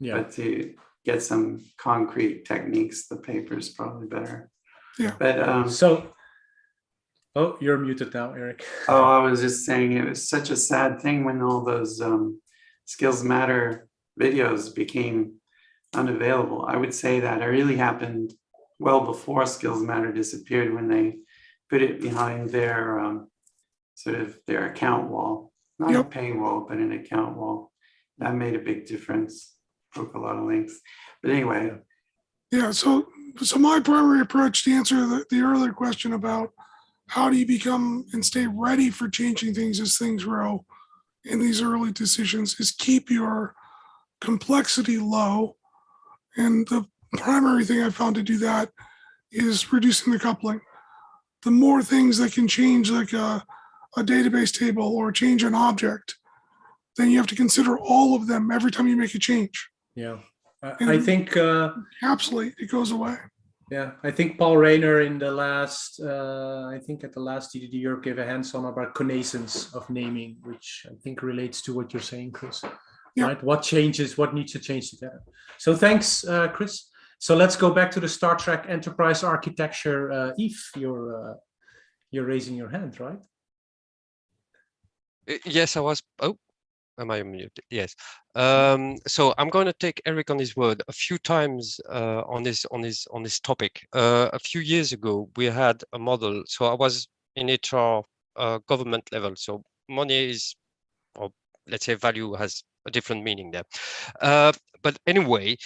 Yeah, but to get some concrete techniques, the paper is probably better. Yeah, but oh, you're muted now, Eric. Oh, I was just saying it was such a sad thing when all those Skills Matter videos became unavailable. I would say that it really happened well before Skills Matter disappeared, when they put it behind their sort of their account wall, not a paywall, but an account wall. That made a big difference. Broke a lot of links. But anyway. Yeah, so my primary approach, to answer the earlier question about how do you become and stay ready for changing things as things grow in these early decisions, is keep your complexity low. And the primary thing I found to do that is reducing the coupling. The more things that can change, like a database table or change an object, then you have to consider all of them every time you make a change. Yeah, I think absolutely it goes away. Yeah, I think Paul Rayner in the last, I think at the last DDD Europe gave a hands-on about connaissance of naming, which I think relates to what you're saying, Chris. Yeah. Right? What changes, what needs to change together. So thanks, Chris. So let's go back to the Star Trek Enterprise Architecture. Yves, you're raising your hand, right? Yes, I was. Oh, am I muted? Yes. So I'm going to take Eric on his word a few times on this topic. A few years ago, we had a model. So I was in HR government level. So money is, or let's say value, has a different meaning there. But anyway,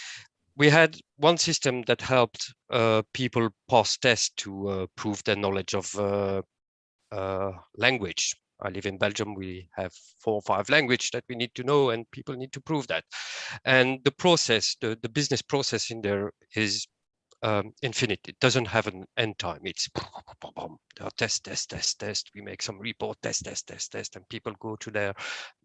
we had one system that helped people pass tests to prove their knowledge of language. I live in Belgium. We have 4 or 5 languages that we need to know, and people need to prove that. And the process, the business process in there is infinite. It doesn't have an end time. It's test. We make some report, test, and people go to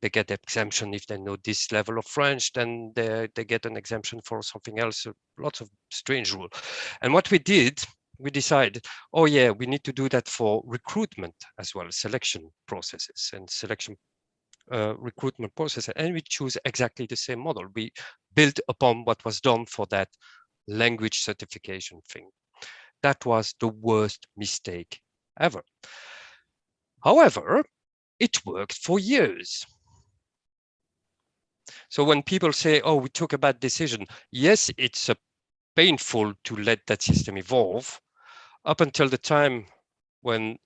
they get exemption if they know this level of French, then they get an exemption for something else. So lots of strange rules. And what we did, we decided, oh yeah, we need to do that for recruitment as well, selection processes and selection recruitment process. And we choose exactly the same model. We built upon what was done for that language certification thing. That was the worst mistake ever. However, it worked for years. So when people say, oh, we took a bad decision, yes, it's painful to let that system evolve up until the time when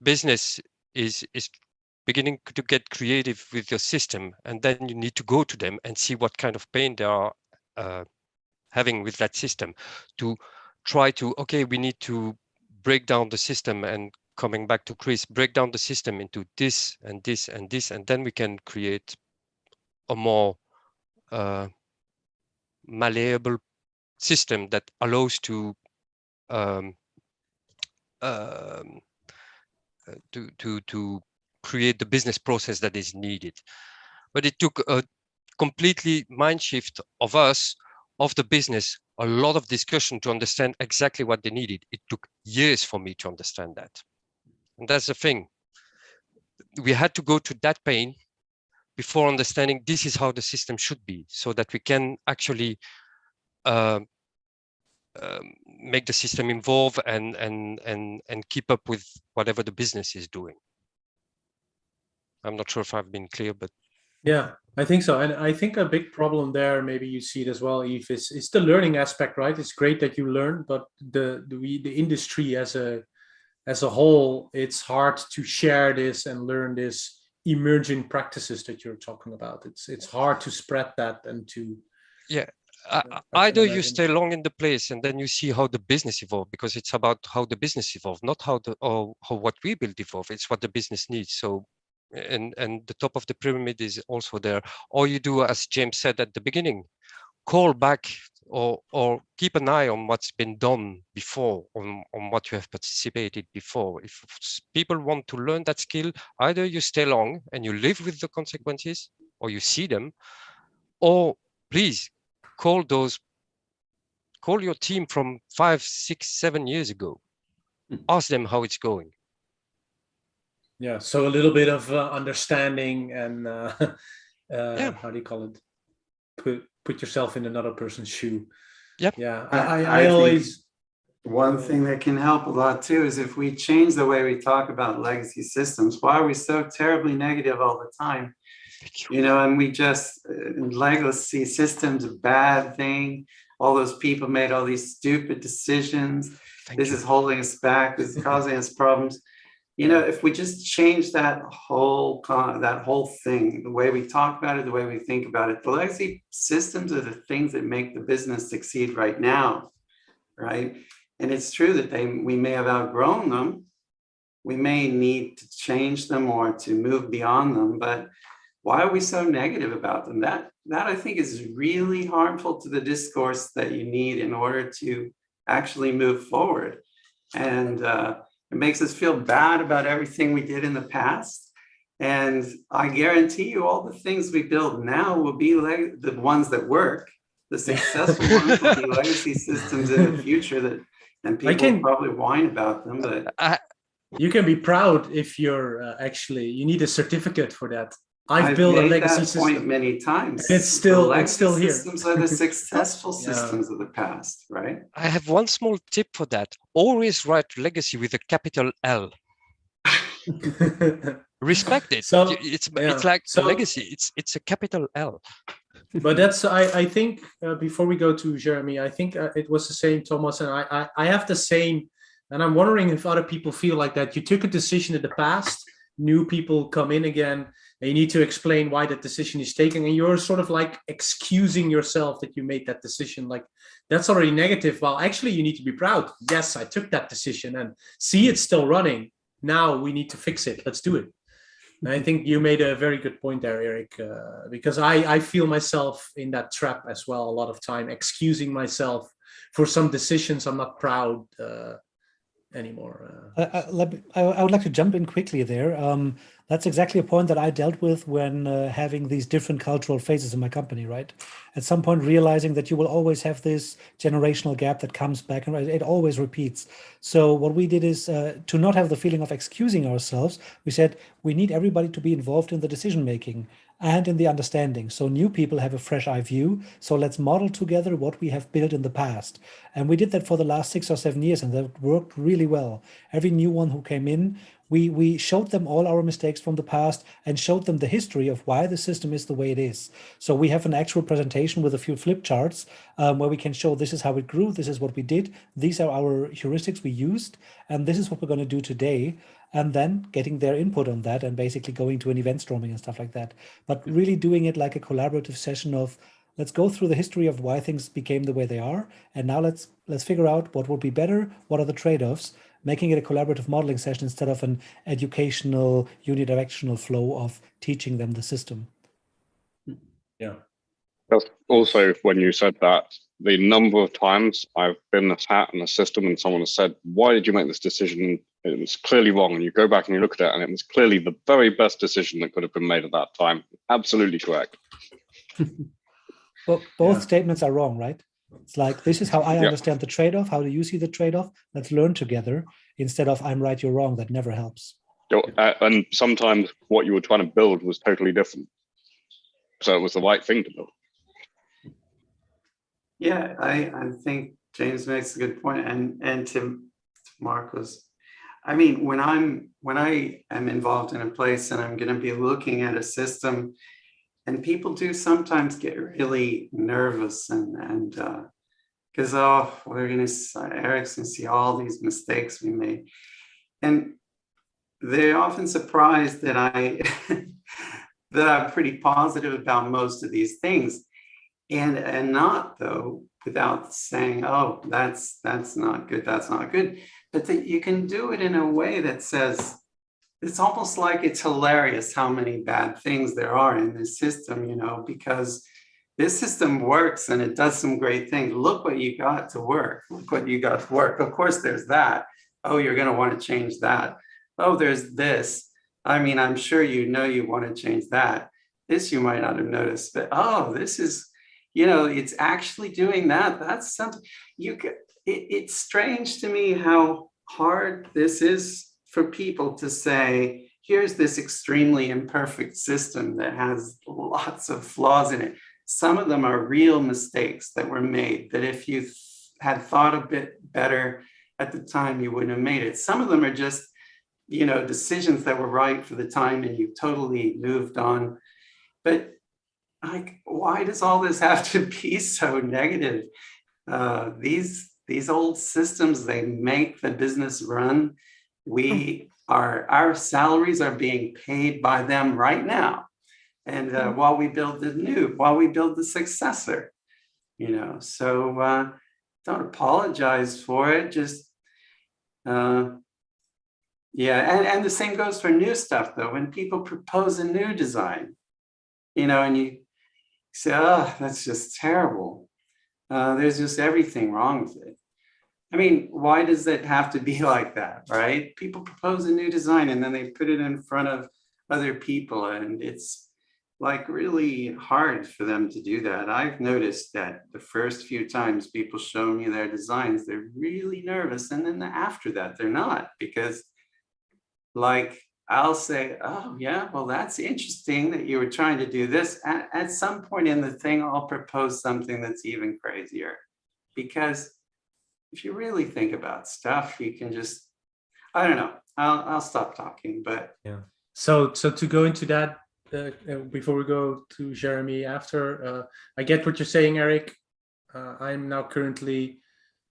business is beginning to get creative with your system, and then you need to go to them and see what kind of pain they are having with that system to try to, okay, we need to break down the system, and coming back to Chris, break down the system into this and this and this, and then we can create a more malleable system that allows to create the business process that is needed. But it took a completely mind shift of us, of the business, a lot of discussion to understand exactly what they needed. It took years for me to understand that. And that's the thing. We had to go to that pain before understanding this is how the system should be, so that we can actually make the system evolve and keep up with whatever the business is doing. I'm not sure if I've been clear, but yeah, I think so. And I think a big problem there, maybe you see it as well, Yves, is the learning aspect, right? It's great that you learn, but the industry as a whole, it's hard to share this and learn this emerging practices that you're talking about. It's hard to spread that and to either you stay long in the place and then you see how the business evolved, because it's about how the business evolved, not how what we build evolve. It's what the business needs. So and the top of the pyramid is also there. Or you do, as James said at the beginning, call back or keep an eye on what's been done before, on what you have participated before. If people want to learn that skill, either you stay long and you live with the consequences, or you see them, or please call your team from 5, 6, 7 years ago. Ask them how it's going. Yeah, so a little bit of understanding and how do you call it? Put yourself in another person's shoe. Yep. Yeah, I always. One thing that can help a lot too is if we change the way we talk about legacy systems. Why are we so terribly negative all the time? You know, and we just, legacy systems, a bad thing. All those people made all these stupid decisions. This is holding us back. This is causing us problems. You know, if we just change that whole thing, the way we talk about it, the way we think about it, the legacy systems are the things that make the business succeed right now, right? And it's true that we may have outgrown them. We may need to change them or to move beyond them, but why are we so negative about them? That I think is really harmful to the discourse that you need in order to actually move forward. And it makes us feel bad about everything we did in the past. And I guarantee you all the things we build now will be the ones that work. The successful ones will be legacy systems in the future and people will probably whine about them. But you can be proud if you're you need a certificate for that. I've built a legacy system point many times. It's still here. Systems are the successful systems of the past, right? I have one small tip for that. Always write legacy with a capital L. Respect it. So, it's like legacy. It's a capital L. But that's I think before we go to Jeremy, I think it was the same, Thomas, and I have the same, and I'm wondering if other people feel like that. You took a decision in the past, new people come in again, and you need to explain why that decision is taken, and you're sort of like excusing yourself that you made that decision. Like that's already negative. Well, actually, you need to be proud. Yes, I took that decision, and see, it's still running. Now we need to fix it. Let's do it. And I think you made a very good point there, Eric, because I feel myself in that trap as well a lot of time, excusing myself for some decisions I'm not proud anymore. I would like to jump in quickly there. That's exactly a point that I dealt with when having these different cultural phases in my company, right? At some point, realizing that you will always have this generational gap that comes back and it always repeats. So what we did is to not have the feeling of excusing ourselves, we said we need everybody to be involved in the decision making and in the understanding. So new people have a fresh eye view. So let's model together what we have built in the past. And we did that for the last 6 or 7 years, and that worked really well. Every new one who came in, we showed them all our mistakes from the past and showed them the history of why the system is the way it is. So we have an actual presentation with a few flip charts where we can show this is how it grew, this is what we did, these are our heuristics we used, and this is what we're going to do today. And then getting their input on that and basically going to an event storming and stuff like that. But really doing it like a collaborative session of let's go through the history of why things became the way they are. And now let's figure out what would be better, what are the trade-offs, making it a collaborative modeling session instead of an educational, unidirectional flow of teaching them the system. Yeah. That's also when you said that, the number of times I've been sat in a system and someone has said, why did you make this decision? It was clearly wrong. And you go back and you look at it and it was clearly the very best decision that could have been made at that time. Absolutely correct. Well, both statements are wrong, right? It's like, this is how I understand the trade-off. How do you see the trade-off? Let's learn together instead of I'm right, you're wrong. That never helps. And sometimes what you were trying to build was totally different. So it was the right thing to build. Yeah, I think James makes a good point. And to Marco's, I mean, when I am involved in a place and I'm going to be looking at a system, and people do sometimes get really nervous and because Eric's going to see all these mistakes we made, and they're often surprised that that I'm pretty positive about most of these things, and not though without saying, oh, that's not good, that's not good, but that you can do it in a way that says, it's almost like it's hilarious how many bad things there are in this system, you know, because this system works and it does some great things. Look what you got to work. Look what you got to work. Of course, there's that. Oh, you're going to want to change that. Oh, there's this. I mean, I'm sure you know you want to change that. This you might not have noticed, but oh, this is, you know, it's actually doing that. That's something you could. It's strange to me how hard this is for people to say, here's this extremely imperfect system that has lots of flaws in it. Some of them are real mistakes that were made that if you had thought a bit better at the time, you wouldn't have made it. Some of them are just, you know, decisions that were right for the time and you totally moved on. But like, why does all this have to be so negative? These old systems, they make the business run. Our salaries are being paid by them right now. And while we build the successor, you know, so don't apologize for it. Just, and the same goes for new stuff though. When people propose a new design, you know, and you say, oh, that's just terrible. There's just everything wrong with it. I mean, why does it have to be like that, right? People propose a new design and then they put it in front of other people, and it's like really hard for them to do that. I've noticed that the first few times people show me their designs, they're really nervous. And then after that, they're not, because like I'll say, oh yeah, well, that's interesting that you were trying to do this. At some point in the thing, I'll propose something that's even crazier, because if you really think about stuff, you can just, I don't know, I'll stop talking, but. Yeah. So to go into that, before we go to Jeremy after, I get what you're saying, Eric. I'm now currently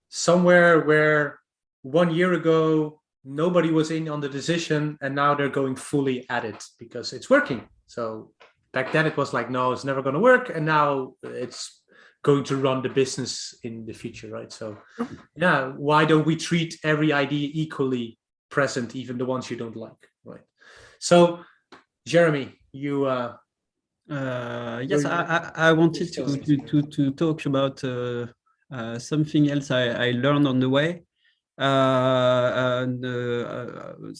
somewhere where 1 year ago, nobody was in on the decision, and now they're going fully at it because it's working. So back then it was like, no, it's never going to work. And now it's going to run the business in the future, right? So yeah, why don't we treat every idea equally present, even the ones you don't like, right? So Jeremy, you yes, I wanted to talk about something else I learned on the way.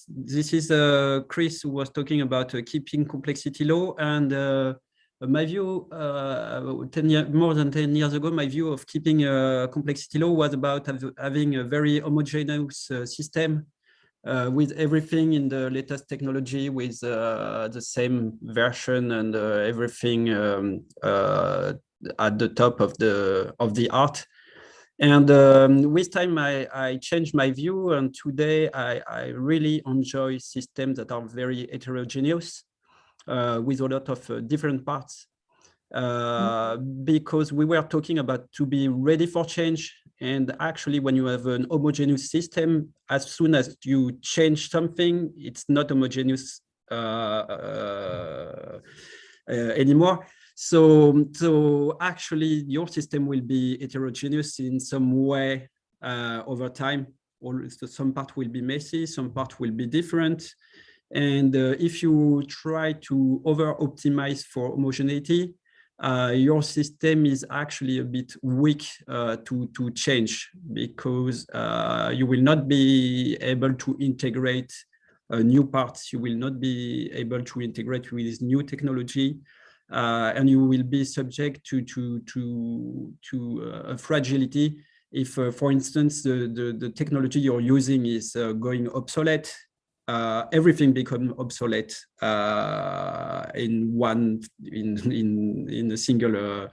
This is Chris who was talking about keeping complexity low, and my view, more than 10 years ago, my view of keeping complexity low was about having a very homogeneous system with everything in the latest technology, with the same version and everything at the top of the art. And with time, I changed my view, and today I really enjoy systems that are very heterogeneous, with a lot of different parts, because we were talking about to be ready for change. And actually, when you have an homogeneous system, as soon as you change something, it's not homogeneous anymore. So actually, your system will be heterogeneous in some way over time. Or some part will be messy, some part will be different. And if you try to over-optimize for homogeneity, your system is actually a bit weak to change, because you will not be able to integrate new parts. You will not be able to integrate with new technology. and you will be subject to a fragility if, for instance, the technology you're using is going obsolete. Everything becomes obsolete in a single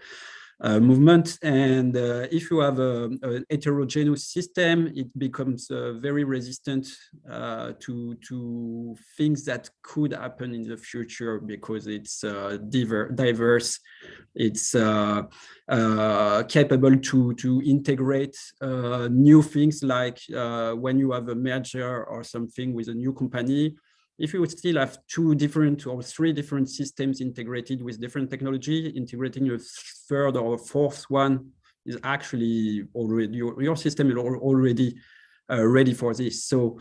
movement. And if you have a heterogeneous system, it becomes very resistant to things that could happen in the future, because it's diverse. It's capable to integrate new things, like when you have a merger or something with a new company. If you would still have 2 different or 3 different systems integrated with different technology, integrating a third or a fourth one is actually already, your system is already ready for this. So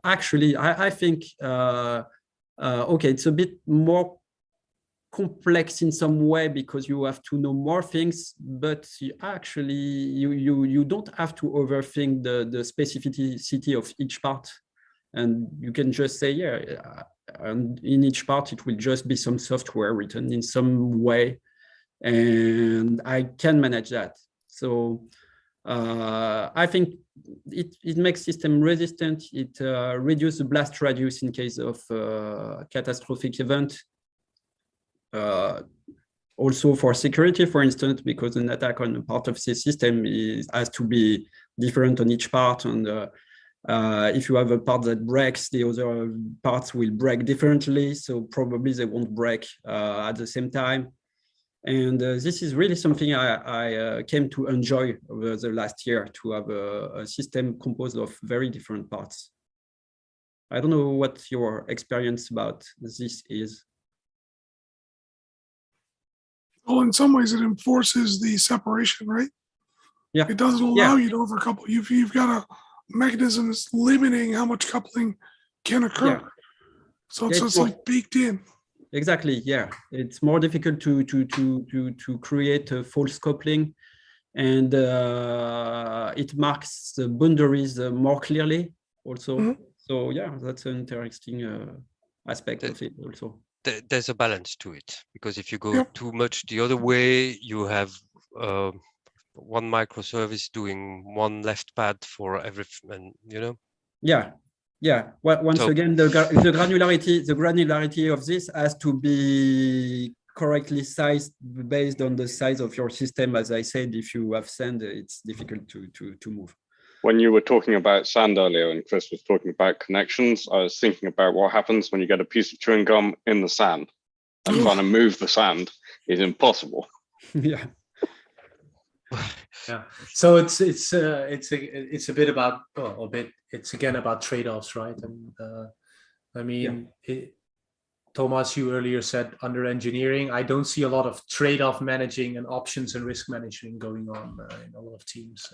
actually, I think, okay, it's a bit more complex in some way, because you have to know more things, but you don't have to overthink the specificity of each part. And you can just say, yeah, and in each part, it will just be some software written in some way, and I can manage that. So I think it makes system resistant. It reduces the blast radius in case of catastrophic event. Also for security, for instance, because an attack on a part of the system has to be different on each part, and if you have a part that breaks, the other parts will break differently, so probably they won't break at the same time. And this is really something I came to enjoy over the last year, to have a system composed of very different parts. I don't know what your experience about this is. Well, in some ways, it enforces the separation, right? Yeah. It doesn't allow you to overcouple. You've got a mechanism that's limiting how much coupling can occur. Yeah. So it's just like baked in. Exactly. Yeah, it's more difficult to create a false coupling, and it marks the boundaries more clearly. Also, so yeah, that's an interesting aspect of it. Also, there's a balance to it, because if you go too much the other way, you have one microservice doing one left pad for everything, you know. Yeah. Well, once again, the granularity of this has to be correctly sized based on the size of your system. As I said, if you have sand, it's difficult to move. When you were talking about sand earlier and Chris was talking about connections, I was thinking about what happens when you get a piece of chewing gum in the sand, and trying to move the sand is impossible. Yeah. Yeah. So it's a bit about, it's again about trade-offs, right? And I mean, Thomas, you earlier said under engineering, I don't see a lot of trade-off managing and options and risk management going on in a lot of teams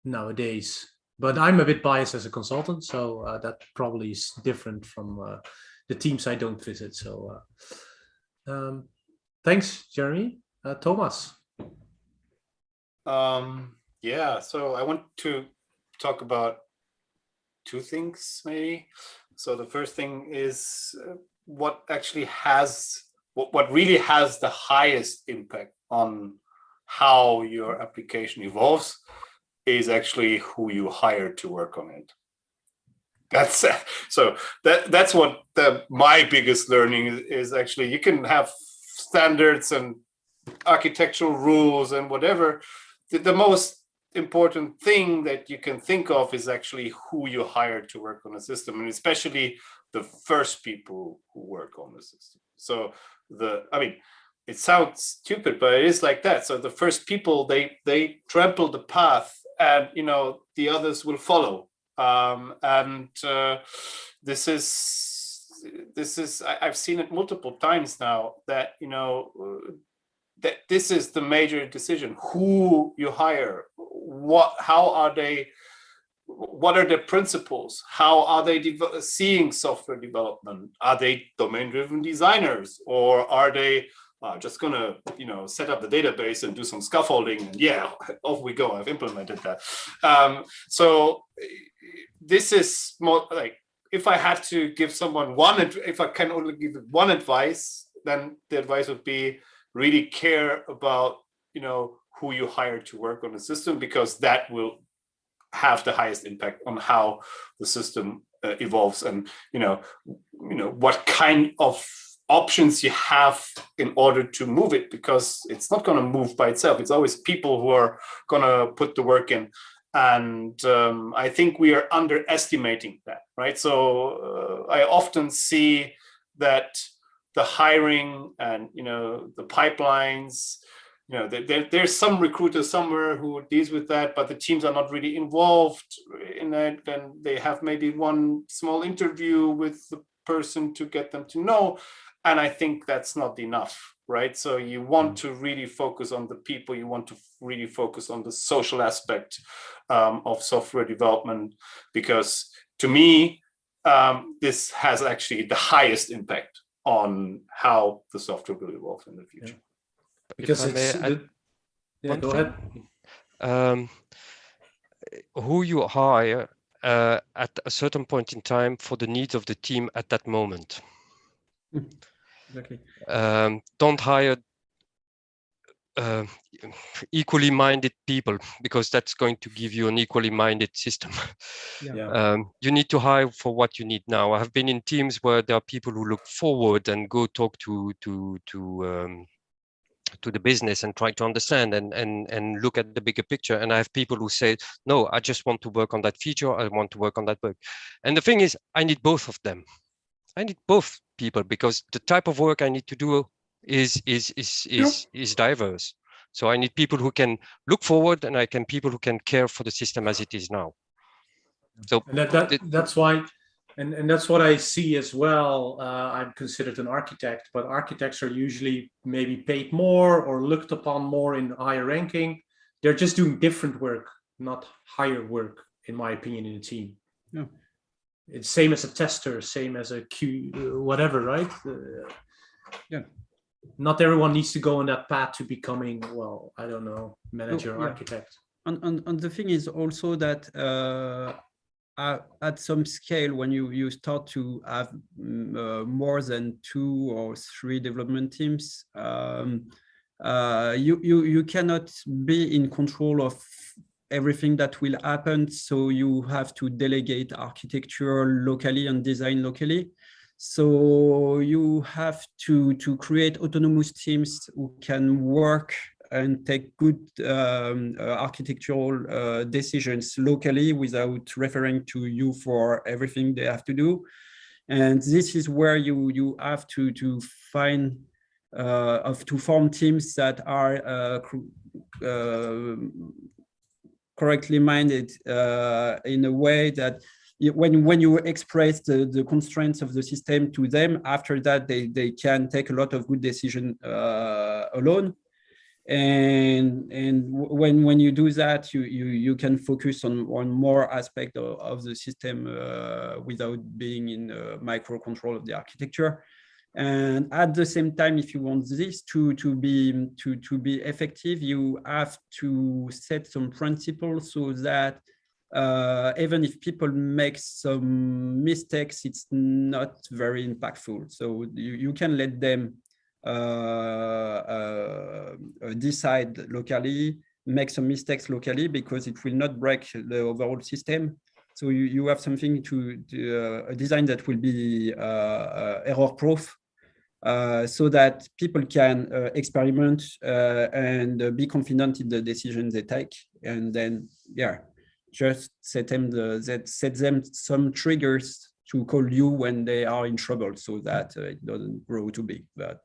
nowadays. But I'm a bit biased as a consultant, so that probably is different from the teams I don't visit. So thanks, Jeremy. Thomas. Yeah, so I want to talk about 2 things maybe. So the first thing is what really has the highest impact on how your application evolves is actually who you hire to work on it. That's what my biggest learning is. Actually, you can have standards and architectural rules and whatever. The most important thing that you can think of is actually who you hire to work on a system, and especially the first people who work on the system. So it sounds stupid, but it is like that. So the first people, they trample the path, and the others will follow. This is I've seen it multiple times now, that that this is the major decision: who you hire, what are their principles, how are they seeing software development? Are they domain-driven designers, or are they just gonna set up the database and do some scaffolding, and off we go, I've implemented that. So this is more like if I had to give someone if I can only give one advice, then the advice would be really care about, who you hire to work on the system, because that will have the highest impact on how the system evolves, and what kind of options you have in order to move it, because it's not going to move by itself. It's always people who are going to put the work in. And I think we are underestimating that, right? So I often see that the hiring and, the pipelines, there's some recruiter somewhere who deals with that, but the teams are not really involved in that. Then they have maybe one small interview with the person to get them to know. And I think that's not enough, right? So you want to really focus on the people. You want to really focus on the social aspect of software development, because to me, this has actually the highest impact on how the software will evolve in the future. Yeah. Because it's go ahead. Who you hire at a certain point in time for the needs of the team at that moment. Exactly. Don't hire equally minded people, because that's going to give you an equally minded system. You need to hire for what you need now. I have been in teams where there are people who look forward and go talk to the business and try to understand and look at the bigger picture. And I have people who say, no, I just want to work on that feature. I want to work on that work. And the thing is, I need both of them. I need both people, because the type of work I need to do is diverse. So I need people who can look forward, and people who can care for the system as it is now. So and that's why, and that's what I see as well. I'm considered an architect, but architects are usually maybe paid more or looked upon more in higher ranking. They're just doing different work, not higher work, in my opinion, in a team. Yeah. It's same as a tester, same as a Q, whatever, right? Yeah. Not everyone needs to go on that path to becoming, well, I don't know, manager, architect. And the thing is also that at some scale, when you start to have more than 2 or 3 development teams, you cannot be in control of everything that will happen. So you have to delegate architecture locally and design locally. So you have to create autonomous teams who can work and take good architectural decisions locally without referring to you for everything they have to do. And this is where you have to find to form teams that are correctly minded in a way that when you express the constraints of the system to them, after that they can take a lot of good decision alone. And when you do that, you can focus on more aspect of the system without being in micro control of the architecture. And at the same time, if you want this to be effective, you have to set some principles so that even if people make some mistakes, it's not very impactful. So you can let them decide locally, make some mistakes locally, because it will not break the overall system. So you have something to a design that will be error-proof, so that people can experiment and be confident in the decisions they take, and then just set them some triggers to call you when they are in trouble, so that it doesn't grow too big. But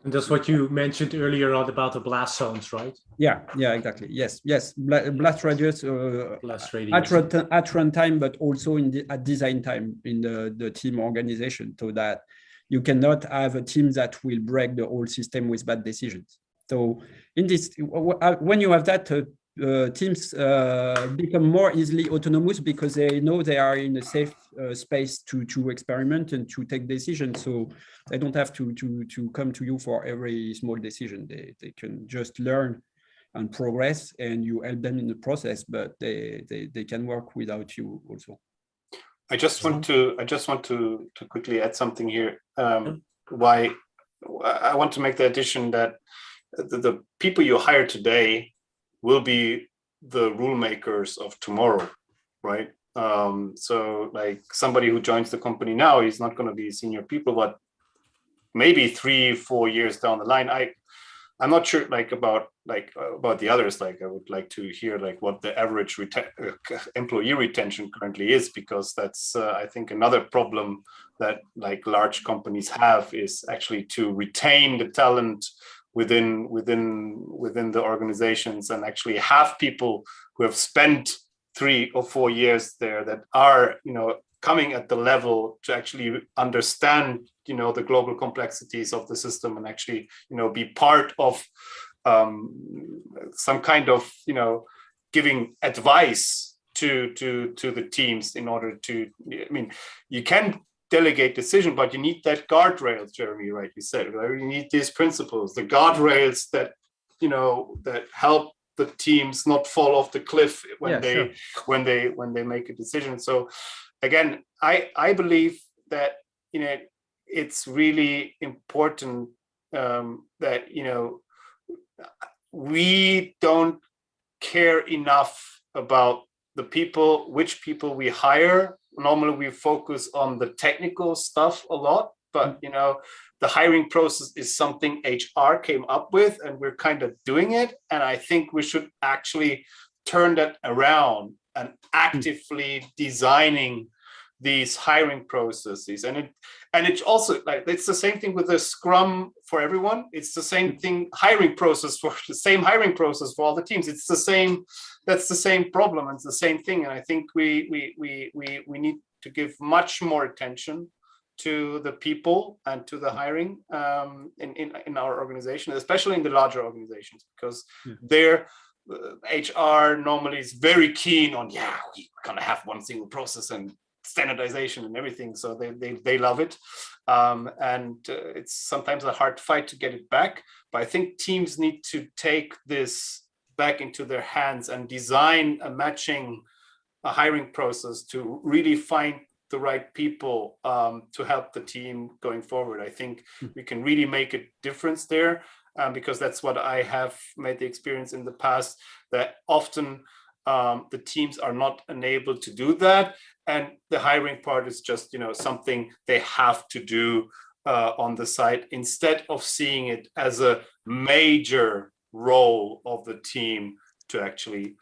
and that's what you mentioned earlier on about the blast zones, right? Yeah, exactly. Yes. Blast radius, blast radius at runtime, but also at design time in the team organization, so that you cannot have a team that will break the whole system with bad decisions. So in this, when you have that, teams become more easily autonomous, because they know they are in a safe space to experiment and to take decisions. So they don't have to come to you for every small decision. They can just learn and progress, and you help them in the process, but they can work without you also. I just want to quickly add something here. Why I want to make the addition that the people you hire today will be the rule makers of tomorrow, right? So like somebody who joins the company now, he's not going to be senior people, but maybe 3-4 years down the line, I'm not sure about the others. Like I would like to hear like what the average employee retention currently is, because that's I think another problem that like large companies have is actually to retain the talent within the organizations and actually have people who have spent 3 or 4 years there that are, you know, coming at the level to actually understand, you know, the global complexities of the system and actually, you know, be part of some kind of, you know, giving advice to the teams in order to, I mean, you can delegate decision, but you need that guardrails, Jeremy rightly said, right? You need these principles, the guardrails that, you know, that help the teams not fall off the cliff when they make a decision. So again, I believe that, you know, it's really important that, you know, we don't care enough about the people, which people we hire. Normally we focus on the technical stuff a lot, but, you know, the hiring process is something HR came up with and we're kind of doing it. And I think we should actually turn that around and actively designing these hiring processes. And it's also like, it's the same thing with the Scrum for everyone. It's the same thing, hiring process for the same hiring process for all the teams. It's the same, that's the same problem. And it's the same thing. And I think we need to give much more attention to the people and to the hiring in our organization, especially in the larger organizations, because their HR normally is very keen on, we're gonna have one single process and standardization and everything. So they love it. And it's sometimes a hard fight to get it back. But I think teams need to take this back into their hands and design a matching hiring process to really find the right people to help the team going forward. I think we can really make a difference there, because that's what I have made the experience in the past, that often the teams are not enabled to do that. And the hiring part is just, you know, something they have to do on the side, instead of seeing it as a major role of the team to actually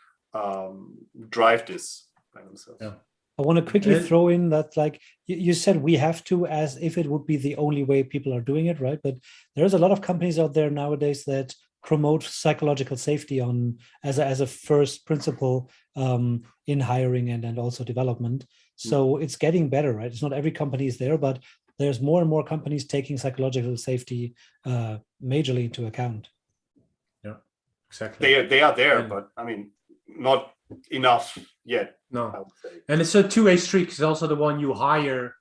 drive this by themselves. Yeah. I want to quickly throw in that, like you said, we have to, as if it would be the only way people are doing it, right? But there's a lot of companies out there nowadays that promote psychological safety on as a first principle in hiring and also development. So it's getting better, right? It's not every company is there, but there's more and more companies taking psychological safety majorly into account. Yeah, exactly. They are there, but I mean, not enough yet. No, and it's a two-way street. It's also the one you hire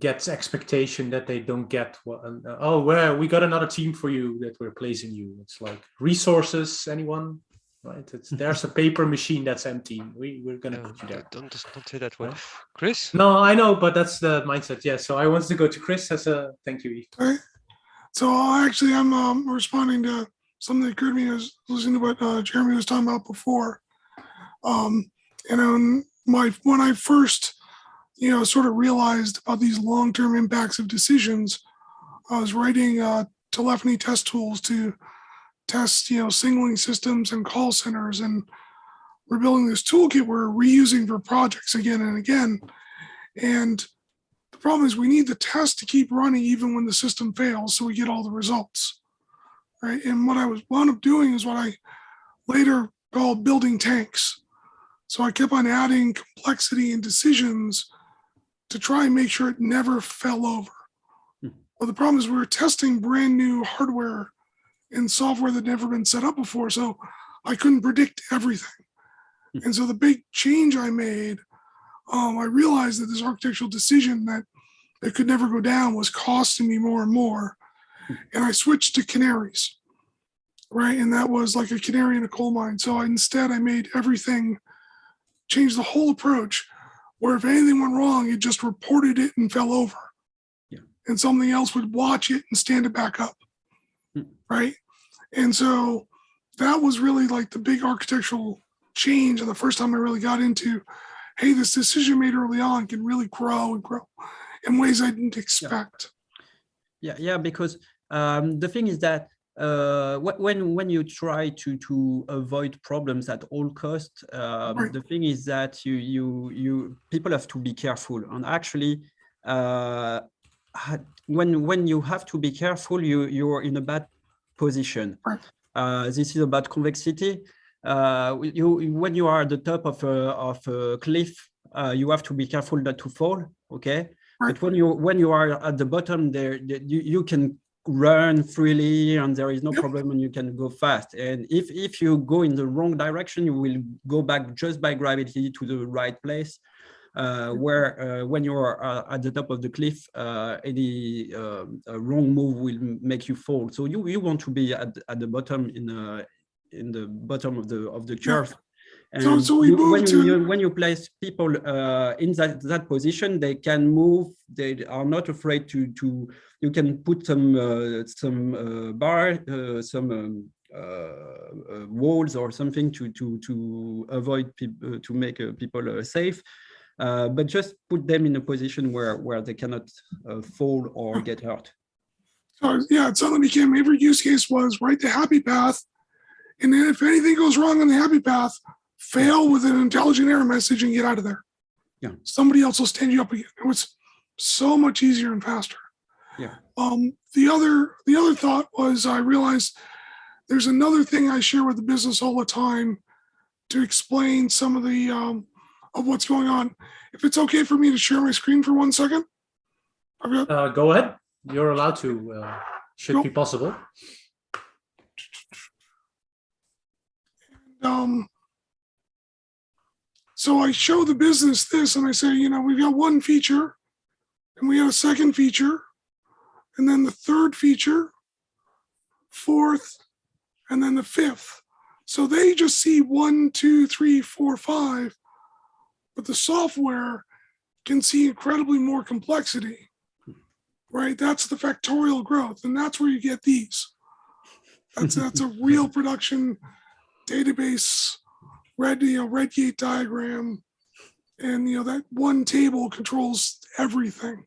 gets expectation that they don't get. Well, we got another team for you that we're placing you. It's like resources. Anyone, right? There's a paper machine that's empty. We're gonna put you there. Don't say that word, Chris. No, I know, but that's the mindset. Yeah. So I wanted to go to Chris as a thank you. Right. So actually, I'm responding to something that Grady was listening to what Jeremy was talking about before. And when I first, sort of realized about these long-term impacts of decisions, I was writing telephony test tools to test, signaling systems and call centers, and we're building this toolkit we're reusing for projects again and again. And the problem is we need the test to keep running even when the system fails, so we get all the results, right? And what I wound up doing is what I later called building tanks. So I kept on adding complexity and decisions to try and make sure it never fell over. Well, the problem is we were testing brand new hardware and software that had never been set up before, so I couldn't predict everything. And so the big change I made, I realized that this architectural decision that could never go down was costing me more and more. And I switched to canaries, right? And that was like a canary in a coal mine. So instead I made everything, changed the whole approach where if anything went wrong, it just reported it and fell over. Yeah. And something else would watch it and stand it back up. Right. And so that was really like the big architectural change. And the first time I really got into, hey, this decision made early on can really grow and grow in ways I didn't expect. Yeah, because the thing is that when you try to avoid problems at all costs, Right. the thing is that you people have to be careful. And actually, when you have to be careful, you're in a bad position. Right. This is about convexity. When you are at the top of a cliff, you have to be careful not to fall. Okay. Right. But when you are at the bottom, you can run freely and there is no problem and you can go fast. And if you go in the wrong direction, you will go back just by gravity to the right place. Where when you are at the top of the cliff, any wrong move will make you fall. So you want to be at the bottom in the bottom of the curve. And so we when you place people in that position, they can move. They are not afraid to. You can put some walls or something to avoid people, to make people safe. But just put them in a position where they cannot fall or get hurt. So yeah, it suddenly became every use case was write the happy path, and then if anything goes wrong on the happy path, fail with an intelligent error message and get out of there. Yeah. Somebody else will stand you up again. It was so much easier and faster. Yeah. The other thought was I realized there's another thing I share with the business all the time to explain some of the of what's going on. If it's okay for me to share my screen for 1 second. Go ahead. You're allowed to. Should be possible. So I show the business this and I say, we've got one feature and we got a second feature and then the third feature, fourth, and then the fifth. So they just see 1, 2, 3, 4, 5, but the software can see incredibly more complexity, right? That's the factorial growth. And that's where you get these. That's a real production database, red gate diagram, and that one table controls everything.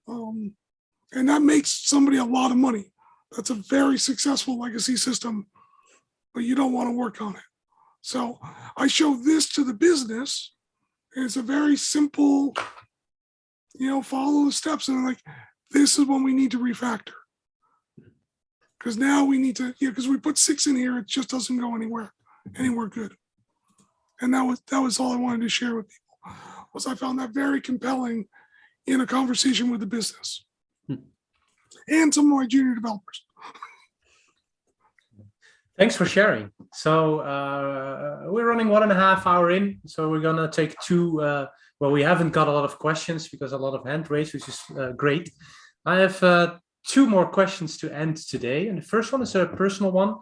And that makes somebody a lot of money. That's a very successful legacy system, but you don't want to work on it. So I show this to the business, and it's a very simple, follow the steps, and like, this is when we need to refactor. Because now we need to, because we put 6 in here, it just doesn't go anywhere good. And that was all I wanted to share with people, was I found that very compelling in a conversation with the business and some of my junior developers. Thanks for sharing. So we're running 1.5 hours in, so we're gonna take 2. Well, we haven't got a lot of questions because a lot of hand raised, which is great. I have 2 more questions to end today, and the first one is a personal one,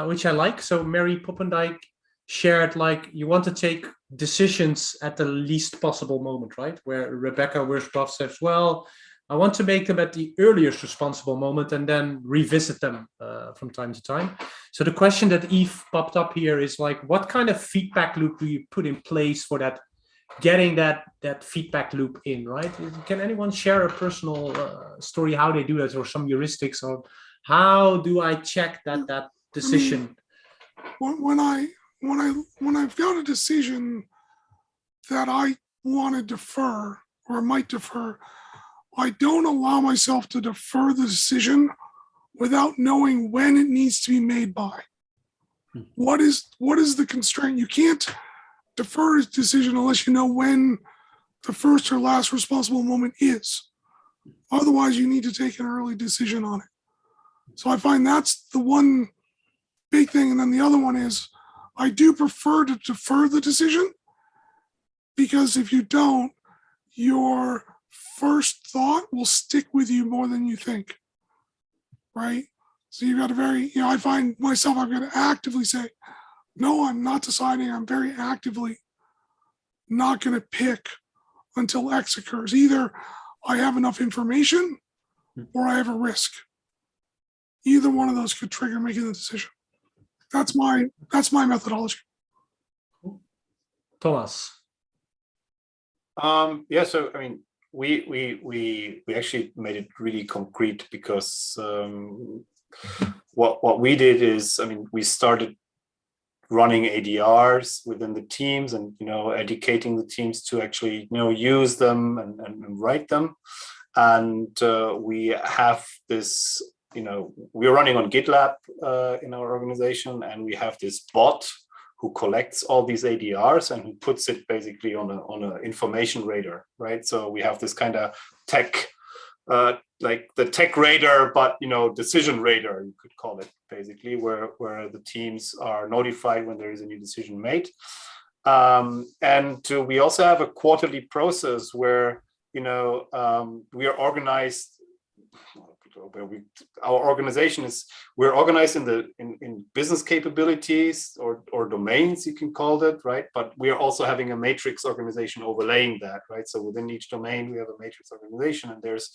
which I like. So Mary Poppendijk shared, like, you want to take decisions at the least possible moment, right? Where Rebecca Worsbrough says, well, I want to make them at the earliest responsible moment and then revisit them from time to time. So the question that Eve popped up here is like, what kind of feedback loop do you put in place for that, getting that feedback loop in, right? Can anyone share a personal story how they do that, or some heuristics, or how do I check that decision? When I've got a decision that I want to defer or might defer, I don't allow myself to defer the decision without knowing when it needs to be made by. What is the constraint? You can't defer a decision unless you know when the first or last responsible moment is. Otherwise, you need to take an early decision on it. So I find that's the one big thing. And then the other one is, I do prefer to defer the decision, because if you don't, your first thought will stick with you more than you think, right? So you've got to I find myself, I've got to actively say, no, I'm not deciding. I'm very actively not going to pick until X occurs. Either I have enough information or I have a risk. Either one of those could trigger making the decision. That's my methodology. Thomas. Yeah, so I mean, we actually made it really concrete because what we did is, I mean, we started running ADRs within the teams and, you know, educating the teams to actually, you know, use them and write them. And we have this, you know, we're running on GitLab in our organization, and we have this bot who collects all these ADRs and who puts it basically on a information radar, right? So we have this kind of tech, like the tech radar, but, you know, decision radar, you could call it, basically, where the teams are notified when there is a new decision made. And we also have a quarterly process where, you know, we are organized. Our organization is, we're organized in business capabilities or domains, you can call it, right? But we are also having a matrix organization overlaying that, right? So within each domain, we have a matrix organization, and there's,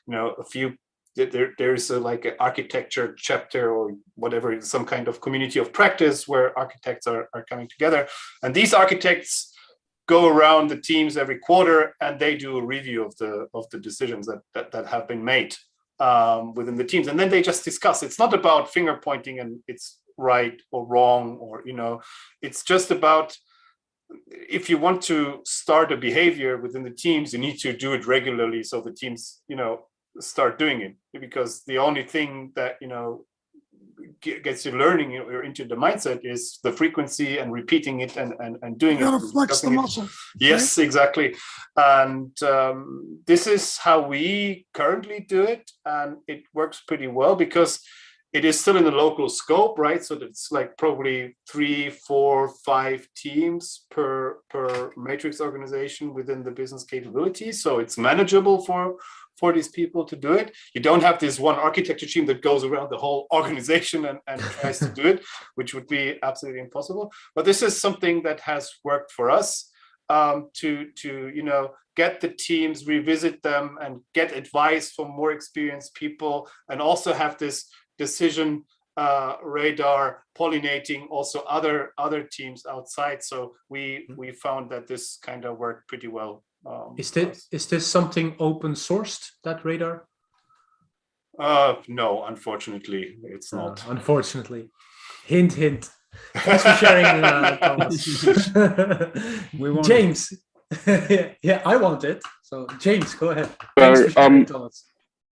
you know, a few, there's like an architecture chapter or whatever, some kind of community of practice where architects are coming together. And these architects go around the teams every quarter, and they do a review of the decisions that have been made within the teams, and then they just discuss. It's not about finger pointing and it's right or wrong, or, you know, it's just about, if you want to start a behavior within the teams, you need to do it regularly so the teams, you know, start doing it, because the only thing that, you know, gets you learning or into the mindset is the frequency and repeating it and doing it. You gotta flex the muscle. Yes, right? Exactly. And this is how we currently do it, and it works pretty well because it is still in the local scope, right? So it's like probably 3, 4, 5 teams per matrix organization within the business capabilities. So it's manageable for these people to do it. You don't have this one architecture team that goes around the whole organization and tries to do it, which would be absolutely impossible. But this is something that has worked for us to you know, get the teams, revisit them, and get advice from more experienced people, and also have this decision radar pollinating also other teams outside. So we found that this kind of worked pretty well. Is this something open sourced, that radar? No, unfortunately, it's not. Unfortunately. Hint, hint. Thanks for sharing, Thomas. James. Yeah, I want it. So James, go ahead. Thanks for sharing, Thomas.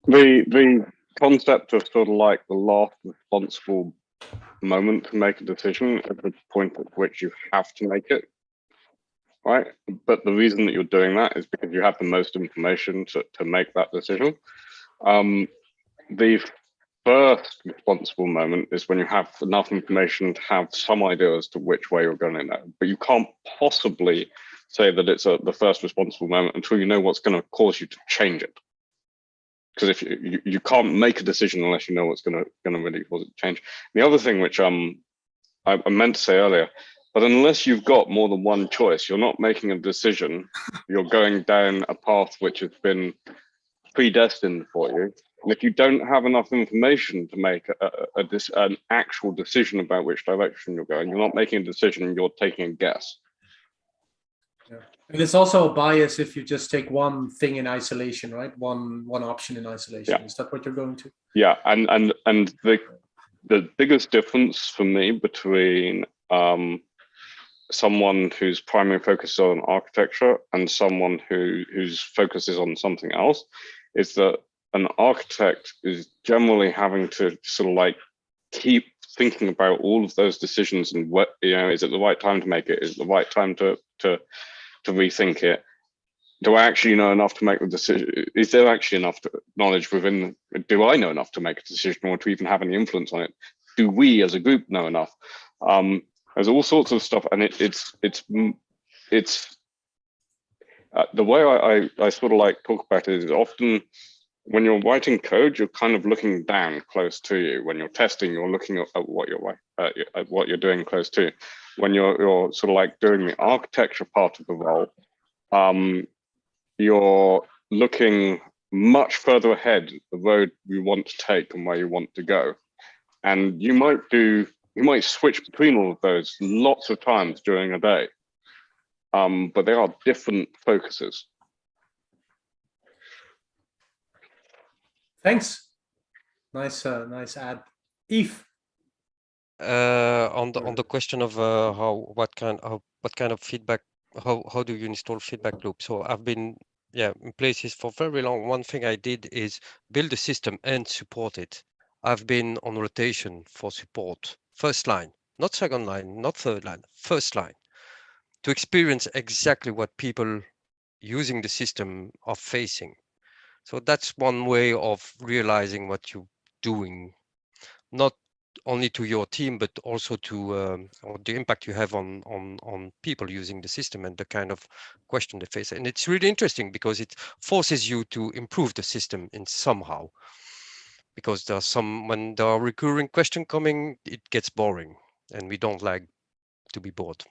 The concept of sort of like the last responsible moment to make a decision at the point at which you have to make it, right? But the reason that you're doing that is because you have the most information to make that decision. The first responsible moment is when you have enough information to have some idea as to which way you're going to go. But you can't possibly say that it's the first responsible moment until you know what's going to cause you to change it. Because if you can't make a decision unless you know what's going to really cause it to change. The other thing which I meant to say earlier, but unless you've got more than one choice, you're not making a decision. You're going down a path which has been predestined for you. And if you don't have enough information to make an actual decision about which direction you're going, you're not making a decision, you're taking a guess. Yeah. And it's also a bias if you just take one thing in isolation, right? One option in isolation. Yeah. Is that what you're going to? Yeah, and the biggest difference for me between someone whose primary focus is on architecture and someone whose focus is on something else is that an architect is generally having to sort of like keep thinking about all of those decisions and what, you know, is it the right time to make it? Is it the right time to rethink it? Do I actually know enough to make the decision? Is there actually enough knowledge within? Do I know enough to make a decision or to even have any influence on it? Do we as a group know enough? There's all sorts of stuff, and it's the way I sort of like talk about it is often when you're writing code, you're kind of looking down close to you. When you're testing, you're looking at what you're doing close to you. When you're sort of like doing the architecture part of the role, you're looking much further ahead, the road you want to take and where you want to go. And you might switch between all of those lots of times during a day. But there are different focuses. Thanks. Nice add. Yves. On the question of what kind of feedback, how do you install feedback loop? So I've been in places for very long. One thing I did is build a system and support it. I've been on rotation for support, first line, not second line, not third line, first line, to experience exactly what people using the system are facing. So that's one way of realizing what you're doing, not only to your team, but also to the impact you have on people using the system and the kind of question they face. And it's really interesting because it forces you to improve the system in somehow. Because when there are recurring questions coming, it gets boring, and we don't like to be bored.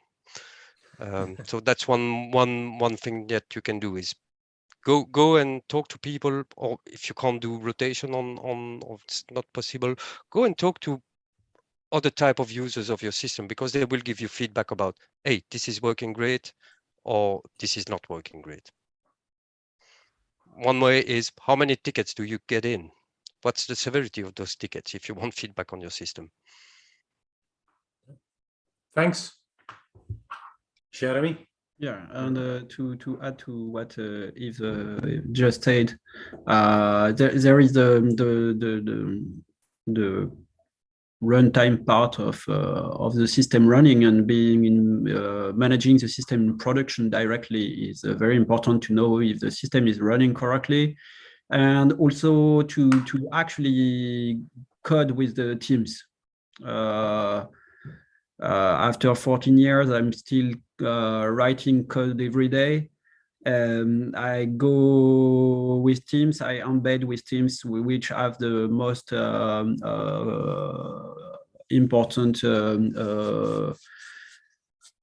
So that's one thing that you can do is go and talk to people, or if you can't do rotation or it's not possible, go and talk to other type of users of your system, because they will give you feedback about, hey, this is working great, or this is not working great. One way is, how many tickets do you get in? What's the severity of those tickets if you want feedback on your system? Thanks. Jeremy? Yeah, and to add to what Yves just said, there is the runtime part of the system running, and being in managing the system in production directly is very important to know if the system is running correctly, and also to actually code with the teams. After 14 years, I'm still writing code every day. I go with teams, I embed with teams which have the most important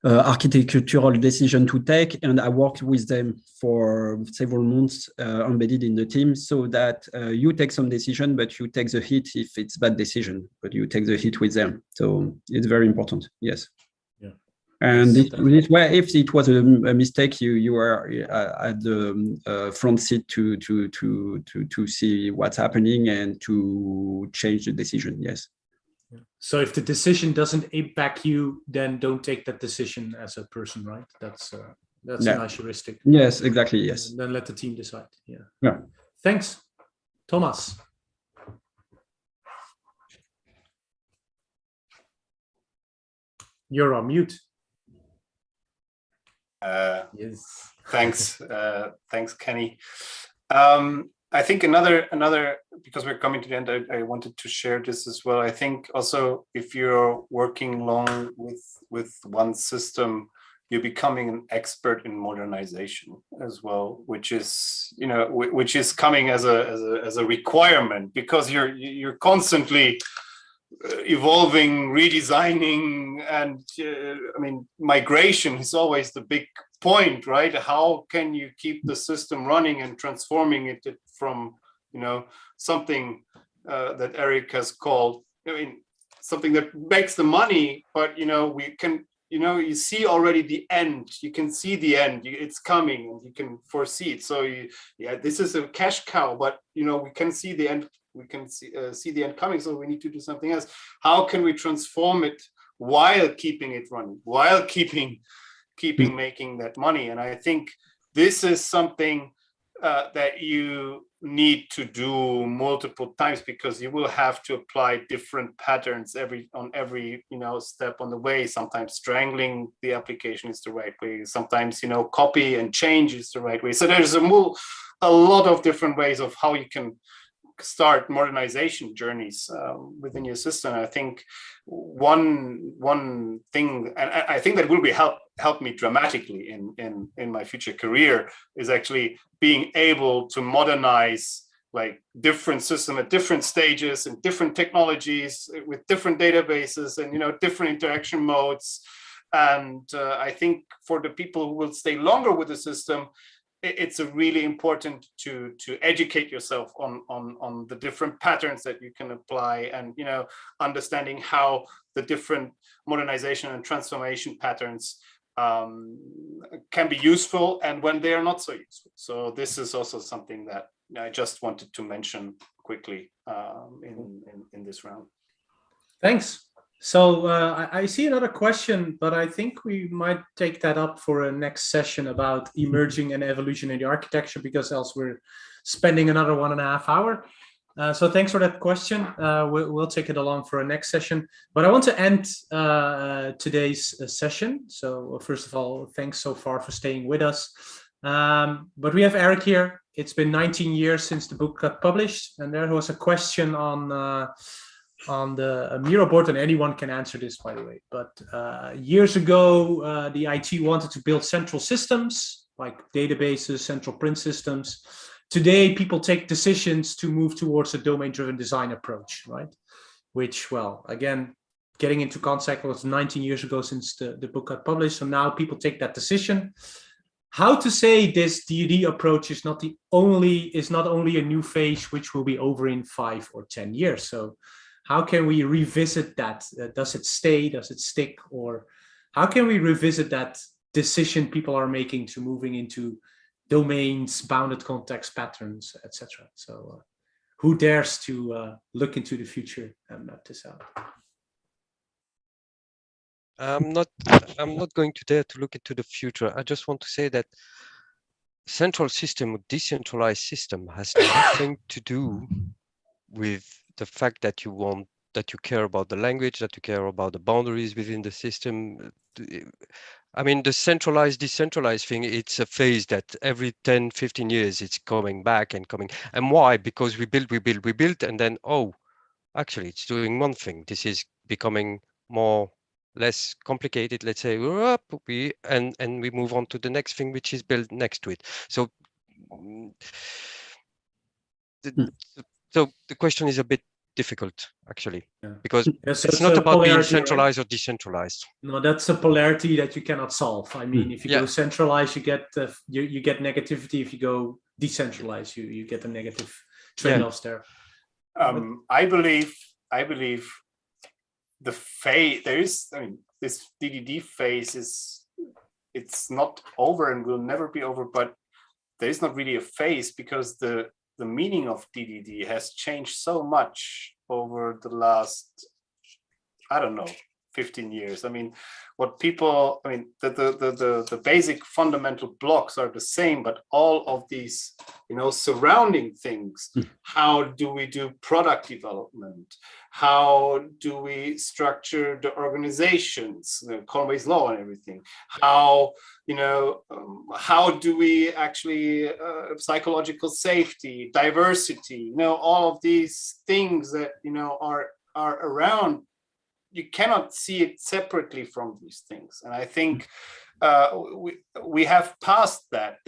architectural decision to take, and I worked with them for several months embedded in the team, so that you take some decision, but you take the hit if it's bad decision, but you take the hit with them. So it's very important. Yes. Yeah. And this way, if it was a mistake, you are at the front seat to see what's happening and to change the decision. Yes. So if the decision doesn't impact you, then don't take that decision as a person, right? That's a nice heuristic. Yes, exactly. Yes. And then let the team decide. Yeah. Yeah. Thanks, Thomas. You're on mute. Yes. Thanks. Thanks, Kenny. I think another, because we're coming to the end, I wanted to share this as well. I think also, if you're working long with one system, you're becoming an expert in modernization as well, which is coming as a requirement, because you're constantly evolving, redesigning, and migration is always the big point, right? How can you keep the system running and transforming it from something that Eric has called, something that makes the money, but we can, you see already the end. You can see the end. It's coming, and you can foresee it. So this is a cash cow, but we can see the end. We can see the end coming. So we need to do something else. How can we transform it while keeping it running, while keeping making that money? And I think this is something that you need to do multiple times, because you will have to apply different patterns on every step on the way. Sometimes strangling the application is the right way. Sometimes copy and change is the right way. So there's a lot of different ways of how you can start modernization journeys within your system. I think one thing, and I think that will be help me dramatically in my future career, is actually being able to modernize like different system at different stages and different technologies with different databases and, different interaction modes. And I think for the people who will stay longer with the system, it's a really important to educate yourself on the different patterns that you can apply, and understanding how the different modernization and transformation patterns can be useful and when they are not so useful. So this is also something that I just wanted to mention quickly in this round. Thanks. So I see another question, but I think we might take that up for a next session about emerging and evolution in the architecture, because else we're spending another 1.5 hours. So thanks for that question. We'll take it along for a next session. But I want to end today's session. So first of all, thanks so far for staying with us. But we have Eric here. It's been 19 years since the book got published, and there was a question on the Miro board, and anyone can answer this, by the way. But years ago, the IT wanted to build central systems like databases, central print systems. Today, people take decisions to move towards a domain-driven design approach, right? Which, well, again, getting into context, was 19 years ago since the book got published. So now people take that decision. How to say this DoD approach is not only a new phase which will be over in 5 or 10 years. So how can we revisit that? Does it stay? Does it stick? Or how can we revisit that decision people are making to moving into domains, bounded context patterns, etc.? So who dares to look into the future and map this out? I'm not going to dare to look into the future. I just want to say that central system or decentralized system has nothing to do with the fact that you care about the language, that you care about the boundaries within the system. I mean, the centralized, decentralized thing, it's a phase that every 10, 15 years, it's coming back and coming. And why? Because we build, and then, oh, actually, it's doing one thing. This is becoming less complicated, let's say, and we move on to the next thing, which is built next to it. So, so the question is a bit difficult, actually, because it's not about being centralized, right? Or decentralized. No, that's a polarity that you cannot solve. I mean, if you go centralized, you get you get negativity. If you go decentralized, you get the negative trade-offs there. I believe the phase this DDD phase it's not over and will never be over, but there is not really a phase, because the meaning of DDD has changed so much over the last, 15 years. I mean, the basic fundamental blocks are the same, but all of these, surrounding things. How do we do product development? How do we structure the organizations, the Conway's Law and everything? How do we actually psychological safety, diversity, all of these things that, are around. You cannot see it separately from these things. And I think we have passed that,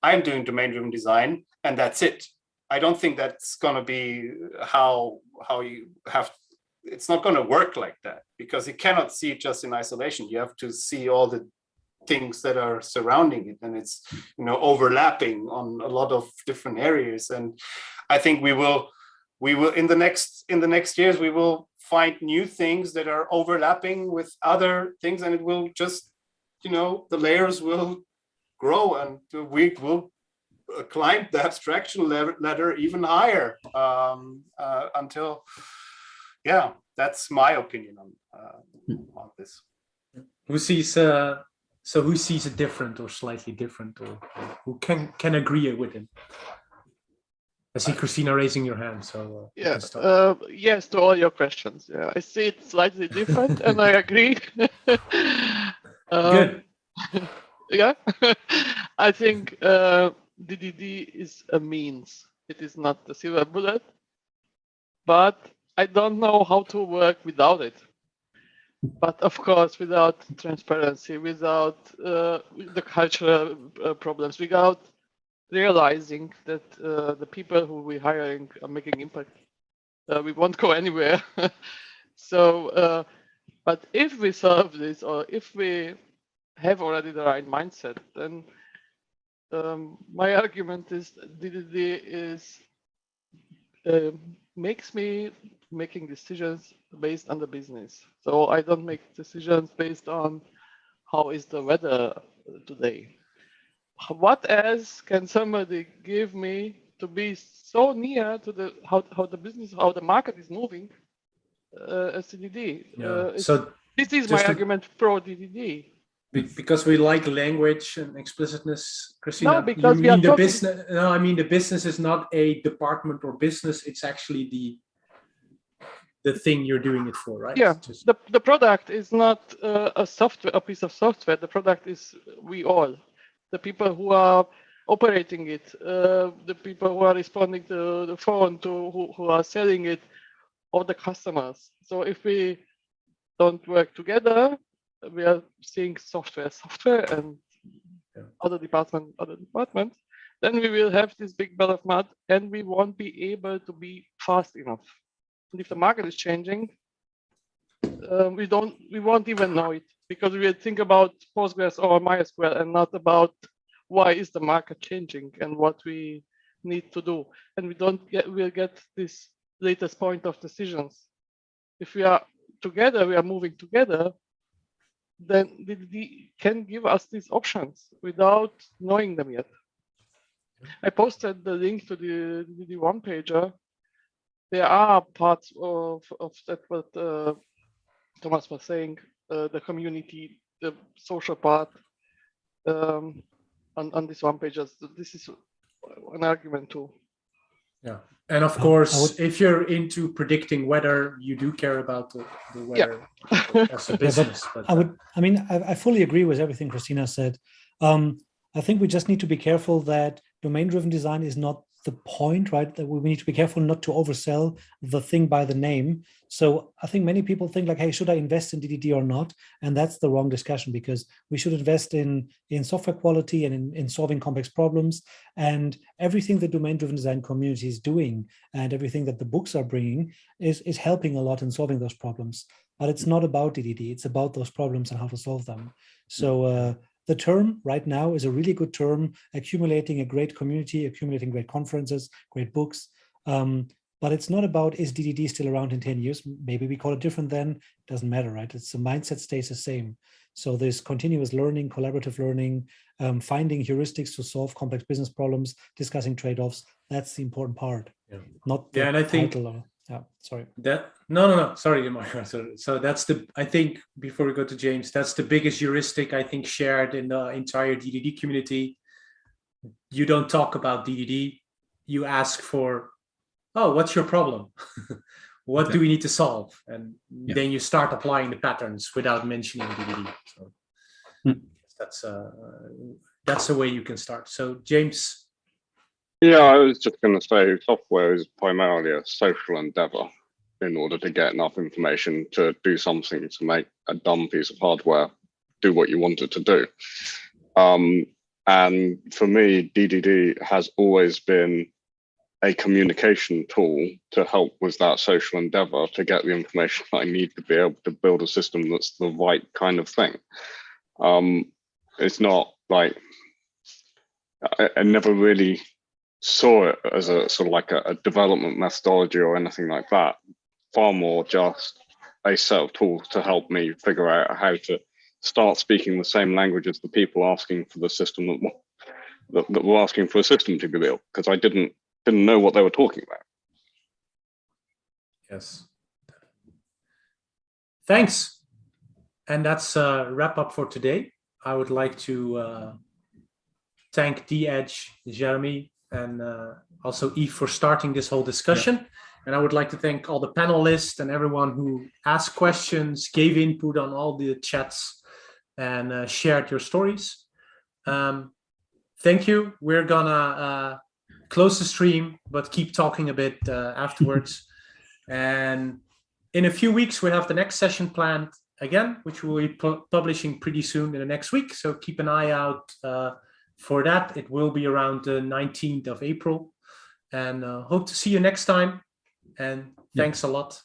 I'm doing domain-driven design and that's it. I don't think that's going to be how you have, it's not going to work like that, because you cannot see it just in isolation. You have to see all the things that are surrounding it, and it's, overlapping on a lot of different areas. And I think we will in the next years, we will find new things that are overlapping with other things, and it will just, the layers will grow, and we will climb the abstraction ladder even higher until, that's my opinion on this. Who sees it different or slightly different, or who can agree with him? I see Christina raising your hand, so yes to all your questions. Yeah, I see it slightly different, and I agree. Good. Yeah, I think DDD is a means. It is not the silver bullet, but I don't know how to work without it. But of course, without transparency, without the cultural problems, without realizing that the people who we're hiring are making impact. We won't go anywhere. So, but if we solve this, or if we have already the right mindset, then my argument is DDD is makes me making decisions based on the business. So I don't make decisions based on how is the weather today. What else can somebody give me to be so near to the how the business, how the market is moving as DDD? So this is my argument pro DDD. Because we like language and explicitness, Christina. No, because you we are mean the talking... business? No, I mean the business is not a department or business. It's actually the thing you're doing it for, right? Yeah, the product is not a software, a piece of software. The product is we all, the people who are operating it, the people who are responding to the phone, who are selling it, or the customers. So if we don't work together, we are seeing software, and other department, then we will have this big ball of mud, and we won't be able to be fast enough. And if the market is changing, we won't even know it, because we will think about Postgres or MySQL and not about why is the market changing and what we need to do. And we'll get this latest point of decisions. If we are together, we are moving together, then DDD can give us these options without knowing them yet. I posted the link to the DDD one-pager. There are parts of that what Thomas was saying, the community, the social part on this one-pager. So this is an argument too. Yeah, and of course, if you're into predicting weather, you do care about the weather as a business. I fully agree with everything Christina said. I think we just need to be careful that domain-driven design is not the point, right? That we need to be careful not to oversell the thing by the name. So I think many people think like, hey, should I invest in DDD or not? And that's the wrong discussion, because we should invest in software quality and in solving complex problems. And everything the domain-driven design community is doing and everything that the books are bringing is helping a lot in solving those problems. But it's not about DDD. It's about those problems and how to solve them. So the term right now is a really good term, accumulating a great community, accumulating great conferences, great books. But it's not about, is DDD still around in 10 years? Maybe we call it different then, doesn't matter, right? It's the mindset stays the same. So there's continuous learning, collaborative learning, finding heuristics to solve complex business problems, discussing trade-offs. That's the important part, not the and I think, title. Sorry. No. Sorry, so that's I think before we go to James, that's the biggest heuristic I think shared in the entire DDD community. You don't talk about DDD. You ask for, oh, what's your problem? What do we need to solve? And then you start applying the patterns without mentioning DDD. So that's the way you can start. So James. Yeah, I was just going to say software is primarily a social endeavor in order to get enough information to do something, to make a dumb piece of hardware do what you want it to do. And for me, DDD has always been a communication tool to help with that social endeavor, to get the information I need to be able to build a system that's the right kind of thing. It's not like, I never really saw it as a sort of like a development methodology or anything like that. Far more just a set of tools to help me figure out how to start speaking the same language as the people asking for the system that were asking for a system to be built, because I didn't know what they were talking about. Yes. Thanks. And that's a wrap up for today. I would like to thank D-Edge, Jeremy, and also Yves for starting this whole discussion. Yeah. And I would like to thank all the panelists and everyone who asked questions, gave input on all the chats, and shared your stories. Thank you. We're gonna close the stream, but keep talking a bit afterwards. And in a few weeks, we have the next session planned again, which we'll be publishing pretty soon in the next week. So keep an eye out for that, it will be around the 19th of April. And hope to see you next time. And thanks a lot.